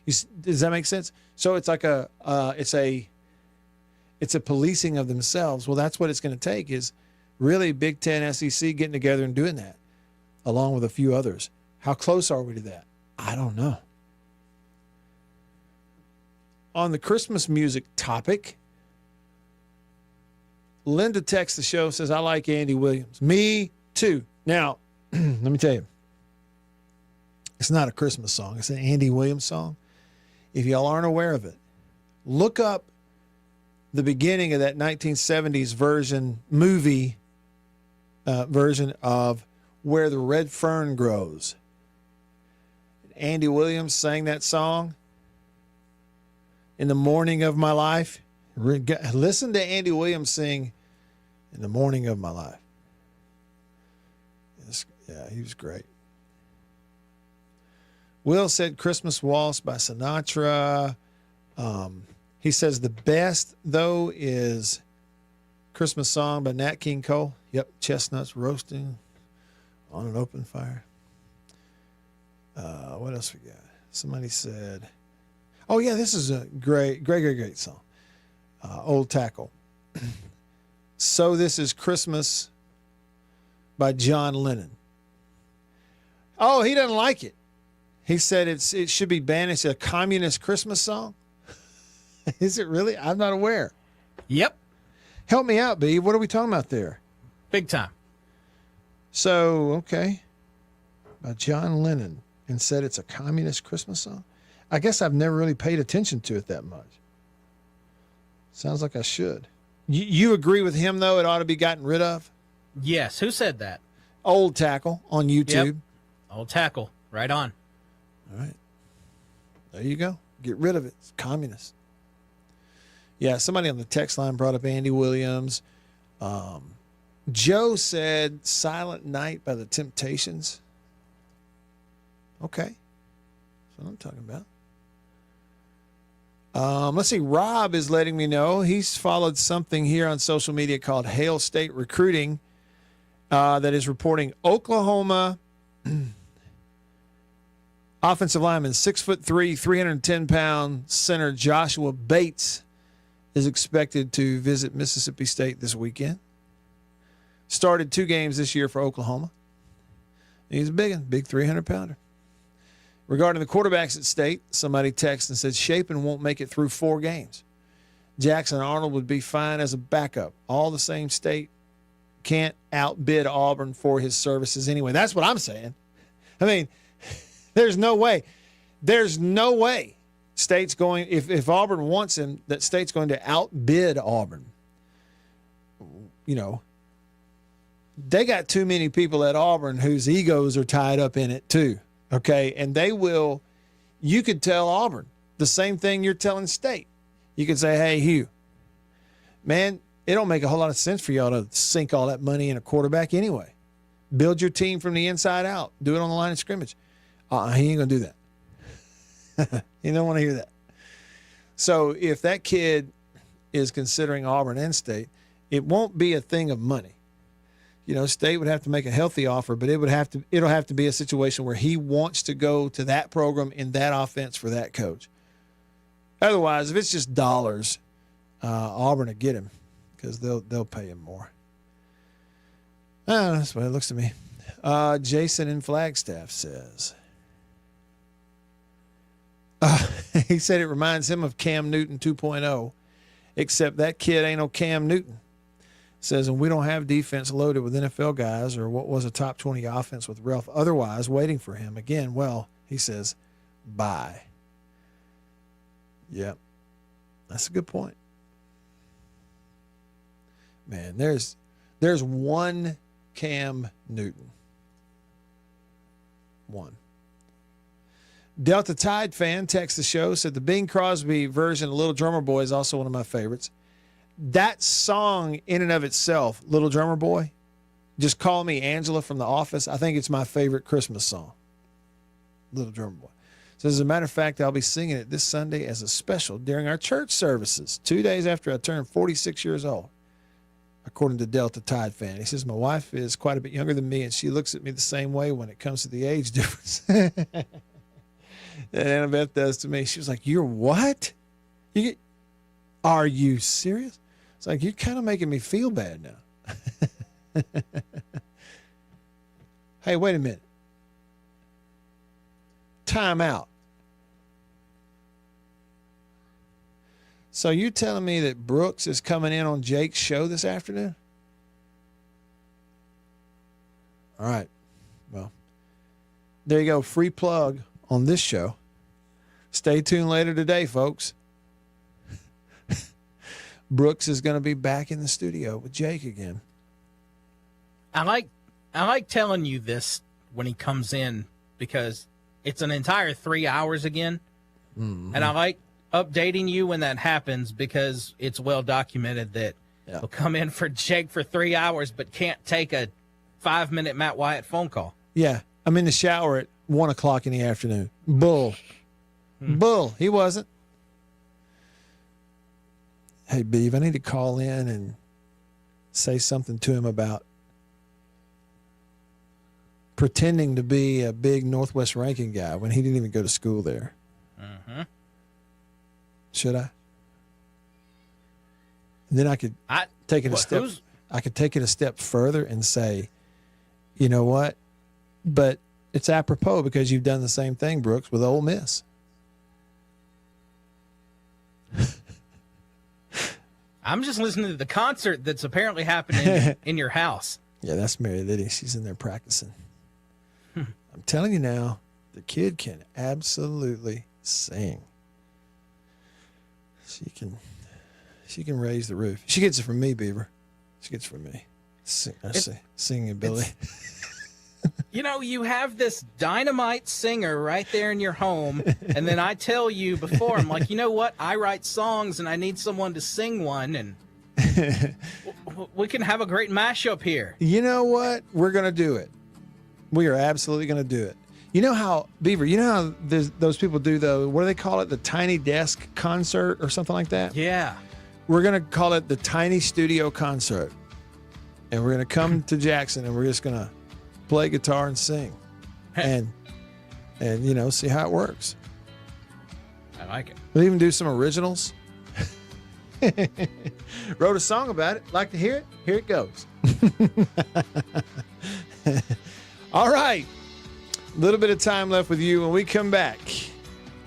Does that make sense? So it's like it's a policing of themselves. Well, that's what it's going to take is really Big Ten, SEC getting together and doing that, along with a few others. How close are we to that? I don't know. On the Christmas music topic, Linda texts the show, says, I like Andy Williams. Me too. Now, let me tell you, it's not a Christmas song. It's an Andy Williams song. If y'all aren't aware of it, look up the beginning of that 1970s movie version of Where the Red Fern Grows. Andy Williams sang that song in the morning of my life. Listen to Andy Williams sing In the Morning of My Life. Yeah, he was great. Will said Christmas Waltz by Sinatra. He says the best, though, is Christmas Song by Nat King Cole. Yep, chestnuts roasting on an open fire. What else we got? Somebody said, oh, yeah, this is a great song. Old Tackle. So This Is Christmas by John Lennon. Oh, he doesn't like it. He said it should be banned. It's a communist Christmas song. Is it really? I'm not aware. Yep. Help me out, B. What are we talking about there? Big time. So, okay. By John Lennon, and said it's a communist Christmas song. I guess I've never really paid attention to it that much. Sounds like I should. You agree with him, though? It ought to be gotten rid of? Yes. Who said that? Old Tackle on YouTube. Yep. Old Tackle. Right on. All right. There you go. Get rid of it. It's communist. Yeah, somebody on the text line brought up Andy Williams. Joe said Silent Night by the Temptations. Okay. That's what I'm talking about. Let's see. Rob is letting me know he's followed something here on social media called Hail State Recruiting that is reporting Oklahoma offensive lineman, 6'3", 310-pound center Joshua Bates is expected to visit Mississippi State this weekend. Started 2 games this year for Oklahoma. He's a big 300-pounder. Regarding the quarterbacks at State, somebody texted and said Shapen won't make it through 4 games. Jackson Arnold would be fine as a backup. All the same, State can't outbid Auburn for his services anyway. That's what I'm saying. I mean, there's no way. There's no way State's going, if Auburn wants him, that State's going to outbid Auburn. They got too many people at Auburn whose egos are tied up in it too. Okay. And you could tell Auburn the same thing you're telling State. You could say, hey, Hugh, man, it don't make a whole lot of sense for y'all to sink all that money in a quarterback anyway. Build your team from the inside out. Do it on the line of scrimmage. He ain't going to do that. You don't want to hear that. So if that kid is considering Auburn and State, it won't be a thing of money. State would have to make a healthy offer, but it'll have to be a situation where he wants to go to that program in that offense for that coach. Otherwise, if it's just dollars, Auburn will get him because they'll pay him more. That's what it looks to me. Jason in Flagstaff says. He said it reminds him of Cam Newton 2.0, except that kid ain't no Cam Newton. Says, and we don't have defense loaded with NFL guys or what was a top 20 offense with Ralph otherwise waiting for him. Again, well, he says, bye. Yep. That's a good point. Man, there's one Cam Newton. One. Delta Tide fan texted the show, said the Bing Crosby version of Little Drummer Boy is also one of my favorites. That song in and of itself, Little Drummer Boy, Just Call Me Angela from The Office, I think it's my favorite Christmas song. Little Drummer Boy. So as a matter of fact, I'll be singing it this Sunday as a special during our church services, 2 days after I turned 46 years old, according to Delta Tide fan. He says, my wife is quite a bit younger than me, and she looks at me the same way when it comes to the age difference. And Annabeth does to me. She was like, you're what? Are you serious? It's like, you're kind of making me feel bad now. Hey, wait a minute. Time out. So you telling me that Brooks is coming in on Jake's show this afternoon? All right. Well, there you go. Free plug on this show. Stay tuned later today, folks. Brooks is going to be back in the studio with Jake again. I like telling you this when he comes in because it's an entire 3 hours again. Mm-hmm. And I like updating you when that happens because it's well documented that he'll come in for Jake for 3 hours but can't take a 5-minute Matt Wyatt phone call. Yeah. I'm in the shower at 1 o'clock in the afternoon. Bull. Bull. He wasn't. Hey, Beav, I need to call in and say something to him about pretending to be a big Northwest Rankin guy when he didn't even go to school there. Mm-hmm. Should I? And then I could take it a step. I could take it a step further and say, you know what? But it's apropos because you've done the same thing, Brooks, with Ole Miss. I'm just listening to the concert that's apparently happening in your house. Yeah, that's Mary Liddy. She's in there practicing. I'm telling you now, the kid can absolutely sing. She can raise the roof. She gets it from me, Beaver. She gets it from me. Singing ability. You know, you have this dynamite singer right there in your home, and then I tell you before, I'm like, you know what? I write songs, and I need someone to sing one, and we can have a great mashup here. You know what? We're going to do it. We are absolutely going to do it. You know how, Beaver, you know how those people do, what do they call it? The Tiny Desk Concert or something like that? Yeah. We're going to call it the Tiny Studio Concert. And we're going to come to Jackson, and we're just going to play guitar and sing. And you know, see how it works. I like it. We'll even do some originals. Wrote a song about it. Like to hear it? Here it goes. All right. A little bit of time left with you when we come back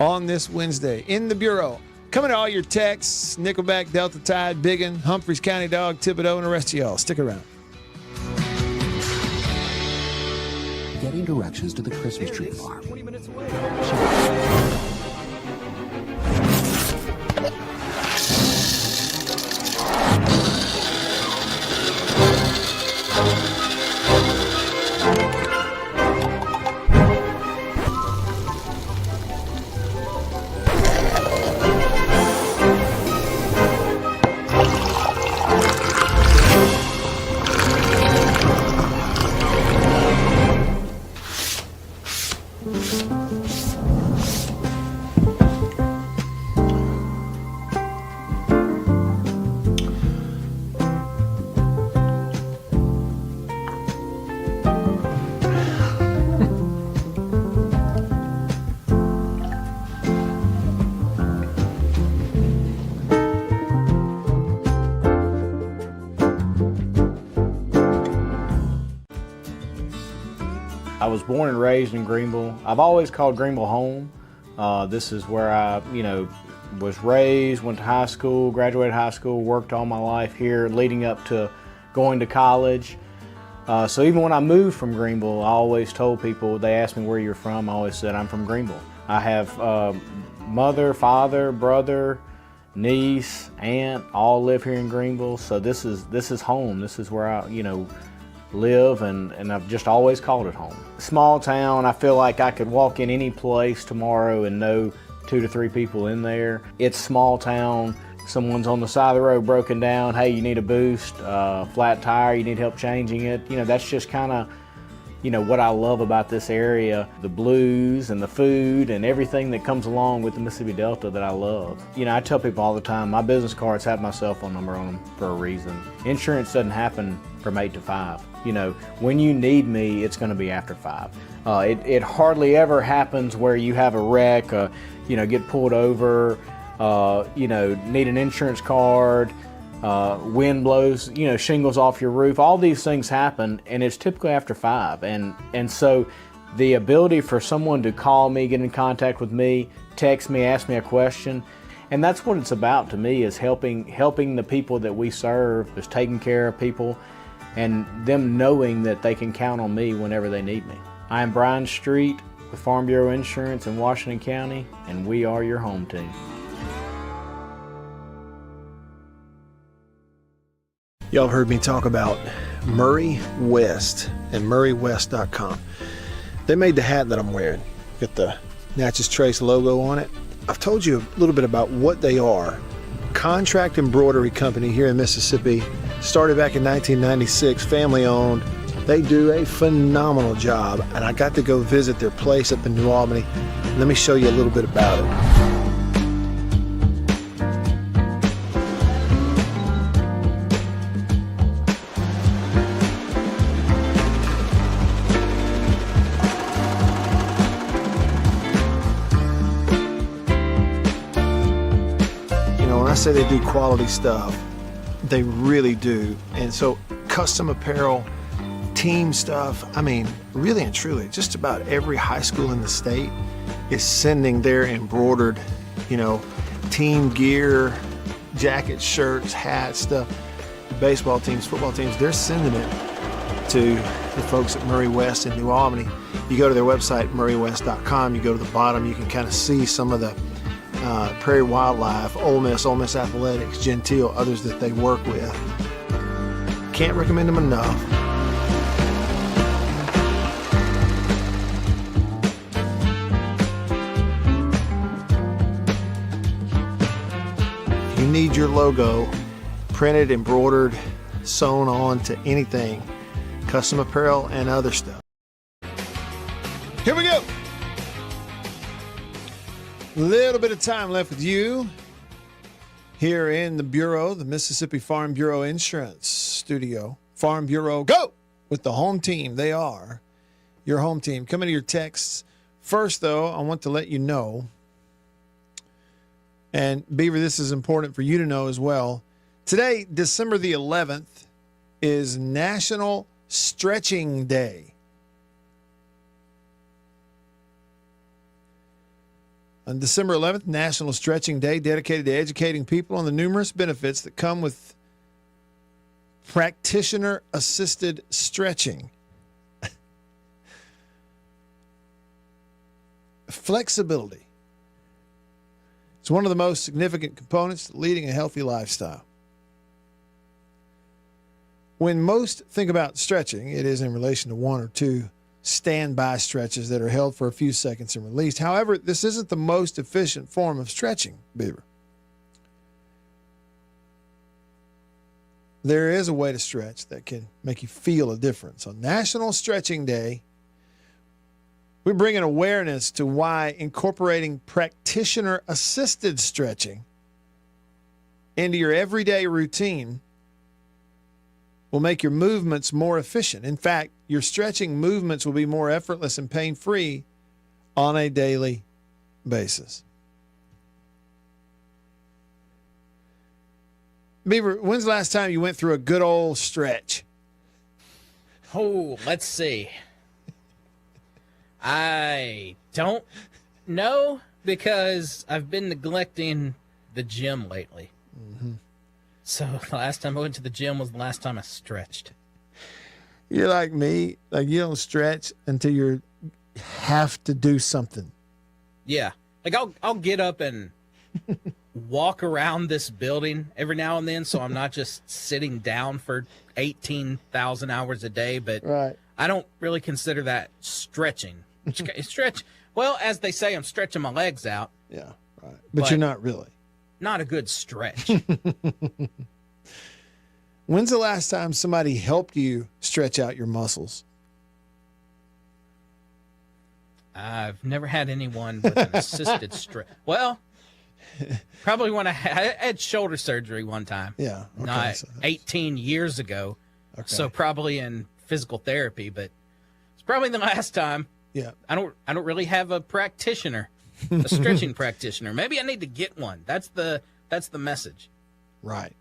on this Wednesday in the Bureau. Coming to all your texts, Nickelback, Delta Tide, Biggin, Humphreys County Dog, Thibodeau, and the rest of y'all. Stick around. Getting directions to the Christmas tree farm. 20 minutes away. I was born and raised in Greenville. I've always called Greenville home. This is where I, was raised, went to high school, graduated high school, worked all my life here leading up to going to college. So even when I moved from Greenville, I always told people, they asked me where you're from, I always said I'm from Greenville. I have mother, father, brother, niece, aunt, all live here in Greenville. So this is home. This is where I, live, and I've just always called it home. Small town, I feel like I could walk in any place tomorrow and know 2 to 3 people in there. It's small town. Someone's on the side of the road broken down. Hey, you need a boost, flat tire, you need help changing it. That's just kind of what I love about this area, the blues and the food and everything that comes along with the Mississippi Delta that I love. I tell people all the time, my business cards have my cell phone number on them for a reason. Insurance doesn't happen from 8 to 5. When you need me, it's going to be after 5. It hardly ever happens where you have a wreck, get pulled over, need an insurance card, wind blows, shingles off your roof. All these things happen, and it's typically after 5. And so the ability for someone to call me, get in contact with me, text me, ask me a question, and that's what it's about to me, is helping the people that we serve, is taking care of people, and them knowing that they can count on me whenever they need me. I am Brian Street with Farm Bureau Insurance in Washington County, and we are your home team. Y'all heard me talk about Murray West and MurrayWest.com. They made the hat that I'm wearing. Got the Natchez Trace logo on it. I've told you a little bit about what they are. Contract embroidery company here in Mississippi. Started back in 1996, family owned. They do a phenomenal job, and I got to go visit their place up in New Albany. Let me show you a little bit about it. I say they do quality stuff. They really do. And so custom apparel, team stuff, really and truly, just about every high school in the state is sending their embroidered, team gear, jackets, shirts, hats, stuff. Baseball teams, football teams, they're sending it to the folks at Murray West in New Albany. You go to their website, MurrayWest.com, you go to the bottom, you can kind of see some of the Prairie Wildlife, Ole Miss Athletics, Gentile, others that they work with. Can't recommend them enough. If you need your logo printed, embroidered, sewn on to anything, custom apparel and other stuff. Here we go. Little bit of time left with you here in the Bureau, the Mississippi Farm Bureau Insurance Studio. Farm Bureau, go! With the home team. They are your home team. Coming to your texts. First, though, I want to let you know, and Beaver, this is important for you to know as well. Today, December the 11th, is National Stretching Day. On December 11th, National Stretching Day, dedicated to educating people on the numerous benefits that come with practitioner-assisted stretching. Flexibility. It's one of the most significant components to leading a healthy lifestyle. When most think about stretching, it is in relation to one or two standby stretches that are held for a few seconds and released. However, this isn't the most efficient form of stretching, Beaver. There is a way to stretch that can make you feel a difference. On National Stretching Day, we bring an awareness to why incorporating practitioner-assisted stretching into your everyday routine will make your movements more efficient. In fact, your stretching movements will be more effortless and pain-free on a daily basis. Beaver, when's the last time you went through a good old stretch? Oh, let's see. I don't know because I've been neglecting the gym lately. Mm-hmm. So the last time I went to the gym was the last time I stretched. You're like me. Like, you don't stretch until you have to do something. Yeah. Like, I'll get up and walk around this building every now and then, so I'm not just sitting down for 18,000 hours a day. But right. I don't really consider that stretching. Stretch. Well, as they say, I'm stretching my legs out. Yeah, right. But you're not really. Not a good stretch. When's the last time somebody helped you stretch out your muscles? I've never had anyone with an assisted stretch. Well, probably when I had shoulder surgery one time. Yeah. Okay, Not 18 years ago. Okay. So probably in physical therapy, but it's probably the last time. Yeah. I don't really have a practitioner, a stretching practitioner. Maybe I need to get one. That's the message. Right.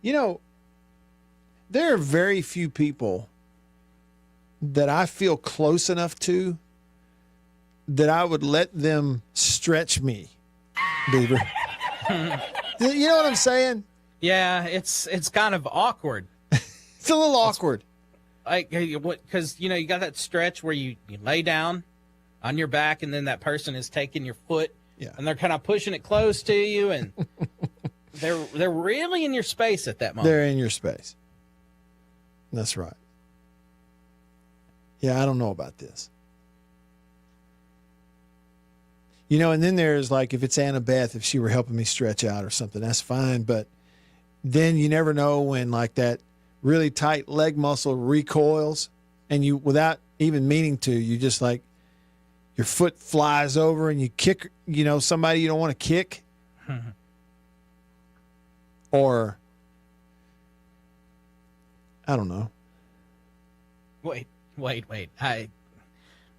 You know, there are very few people that I feel close enough to that I would let them stretch me, Beaver. You know what I'm saying? Yeah, it's kind of awkward. It's a little awkward. Like, because, you know, you got that stretch where you lay down on your back and then that person is taking your foot and they're kind of pushing it close to you and they're really in your space at that moment. They're in your space. That's right. Yeah, I don't know about this. You know, and then there's like, if it's Annabeth, if she were helping me stretch out or something, that's fine. But then you never know when like that really tight leg muscle recoils and you, without even meaning to, you just like, your foot flies over and you kick, you know, somebody you don't want to kick. Or, I don't know. Wait.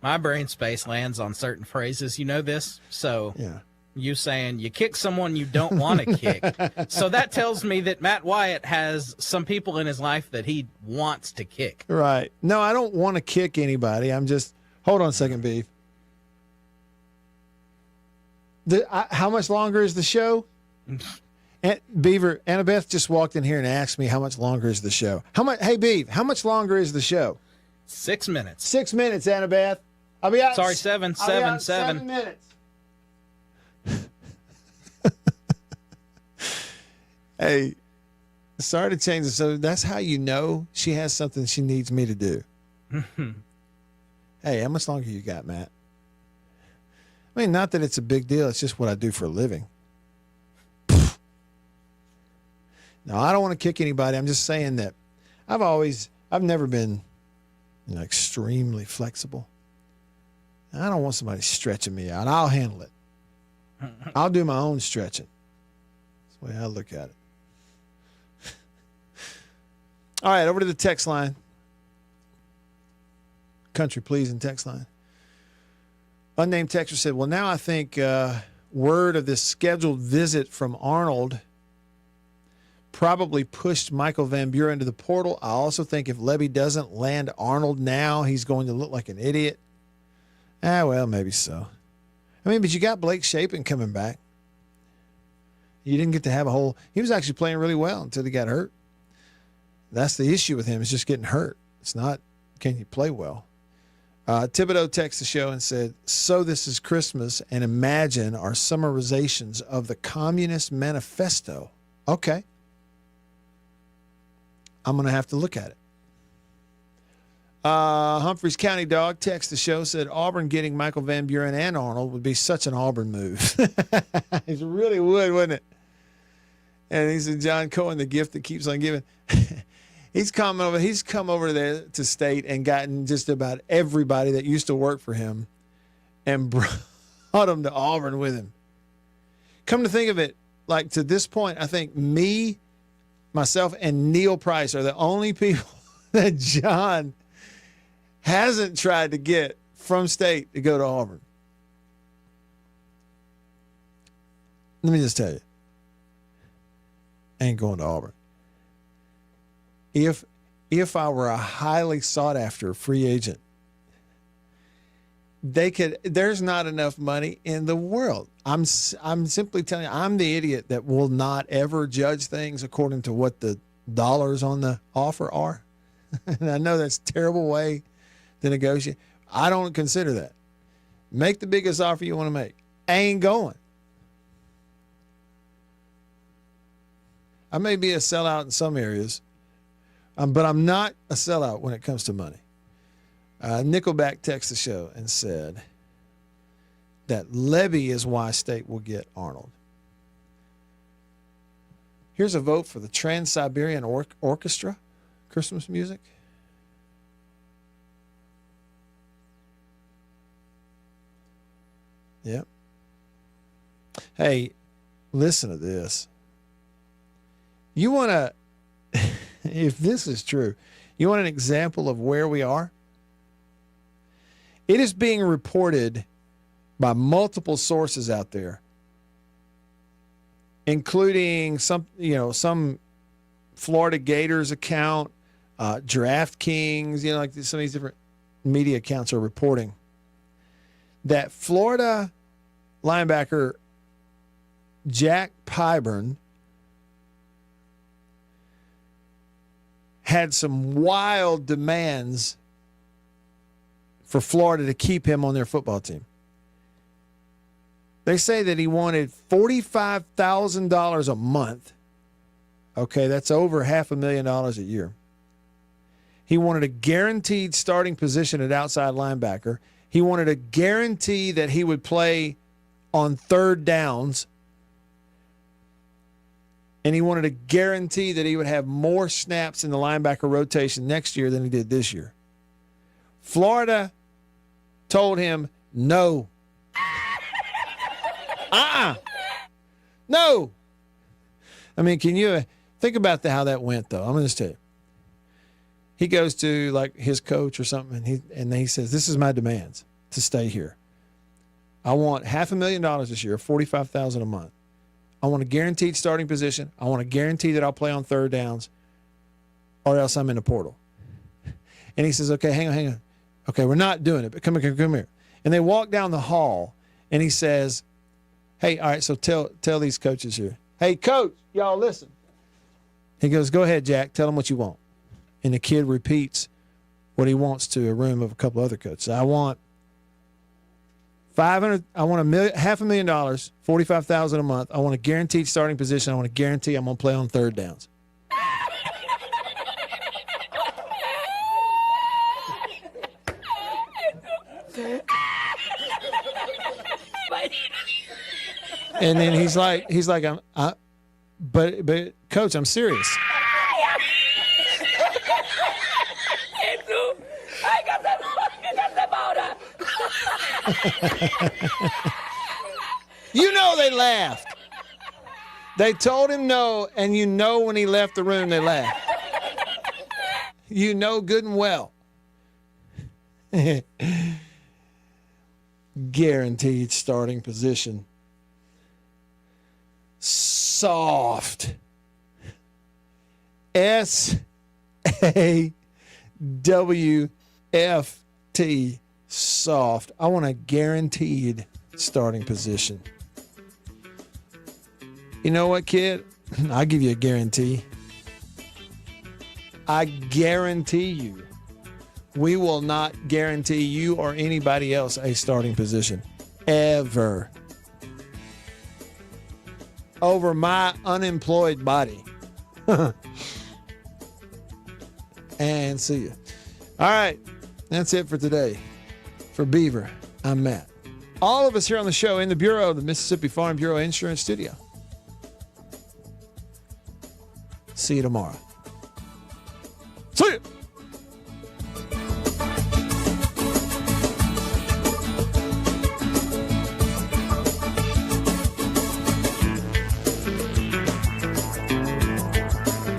My brain space lands on certain phrases. You know this? So yeah. You saying you kick someone you don't want to kick. So that tells me that Matt Wyatt has some people in his life that he wants to kick. Right. No, I don't want to kick anybody. I'm just, hold on a second, Beef. How much longer is the show? Beaver, Annabeth just walked in here and asked me how much longer is the show. Hey, Beav, how much longer is the show? 6 minutes. 6 minutes, Annabeth. I'll be out. Sorry, 7 minutes. Hey, sorry to change it. So that's how you know she has something she needs me to do. Hey, how much longer you got, Matt? I mean, not that it's a big deal. It's just what I do for a living. No, I don't want to kick anybody. I'm just saying that I've never been, you know, extremely flexible. I don't want somebody stretching me out. I'll handle it. I'll do my own stretching. That's the way I look at it. All right, over to the text line. Country pleasing text line. Unnamed texter said, well, now I think word of this scheduled visit from Arnold probably pushed Michael Van Buren into the portal. I also think if Levy doesn't land Arnold now, he's going to look like an idiot. Well, maybe so. I mean, but you got Blake Shapen coming back. You didn't get to have he was actually playing really well until he got hurt. That's the issue with him, is just getting hurt. It's not, can you play well? Thibodeau texted the show and said, so this is Christmas, and imagine our summarizations of the Communist Manifesto. Okay. I'm going to have to look at it. Humphreys County Dog texted the show, said Auburn getting Michael Van Buren and Arnold would be such an Auburn move. It really would, wouldn't it? And he said, John Cohen, the gift that keeps on giving. He's come over there to state and gotten just about everybody that used to work for him and brought them to Auburn with him. Come to think of it, like to this point, I think myself, and Neil Price are the only people that John hasn't tried to get from state to go to Auburn. Let me just tell you, I ain't going to Auburn. If I were a highly sought after free agent, there's not enough money in the world. I'm simply telling you, I'm the idiot that will not ever judge things according to what the dollars on the offer are. And I know that's a terrible way to negotiate. I don't consider that. Make the biggest offer you want to make. I ain't going. I may be a sellout in some areas, but I'm not a sellout when it comes to money. Nickelback texted the show and said that Levy is why State will get Arnold. Here's a vote for the Trans-Siberian Orchestra, Christmas music. Yep. Hey, listen to this. You want to, if this is true, you want an example of where we are? It is being reported by multiple sources out there, including some Florida Gators account, DraftKings, like some of these different media accounts are reporting that Florida linebacker Jack Pyburn had some wild demands for Florida to keep him on their football team. They say that he wanted $45,000 a month. Okay, that's over $500,000 a year. He wanted a guaranteed starting position at outside linebacker. He wanted a guarantee that he would play on third downs. And he wanted a guarantee that he would have more snaps in the linebacker rotation next year than he did this year. Florida told him no. No. I mean, can you think about how that went, though? I'm going to just tell you. He goes to like his coach or something, and he says, "This is my demands to stay here. I want $500,000 this year, $45,000 a month. I want a guaranteed starting position. I want a guarantee that I'll play on third downs, or else I'm in the portal." And he says, "Okay, hang on. Okay, we're not doing it, but come here." And they walk down the hall, and he says, "Hey, all right, so tell these coaches here. Hey, coach, y'all listen." He goes, "Go ahead, Jack. Tell them what you want." And the kid repeats what he wants to a room of a couple other coaches. I want $500,000, $45,000 a month. I want a guaranteed starting position. I want a guarantee I'm going to play on third downs. And then he's like, but coach, I'm serious. They laughed. They told him no, and when he left the room, they laughed. Good and well. Guaranteed starting position. Soft. SAWFT. Soft. I want a guaranteed starting position. You know what, kid? I'll give you a guarantee. I guarantee you, we will not guarantee you or anybody else a starting position. Ever. Over my unemployed body. And see you. All right. That's it for today. For Beaver, I'm Matt. All of us here on the show in the Bureau, the Mississippi Farm Bureau Insurance Studio. See you tomorrow. See you.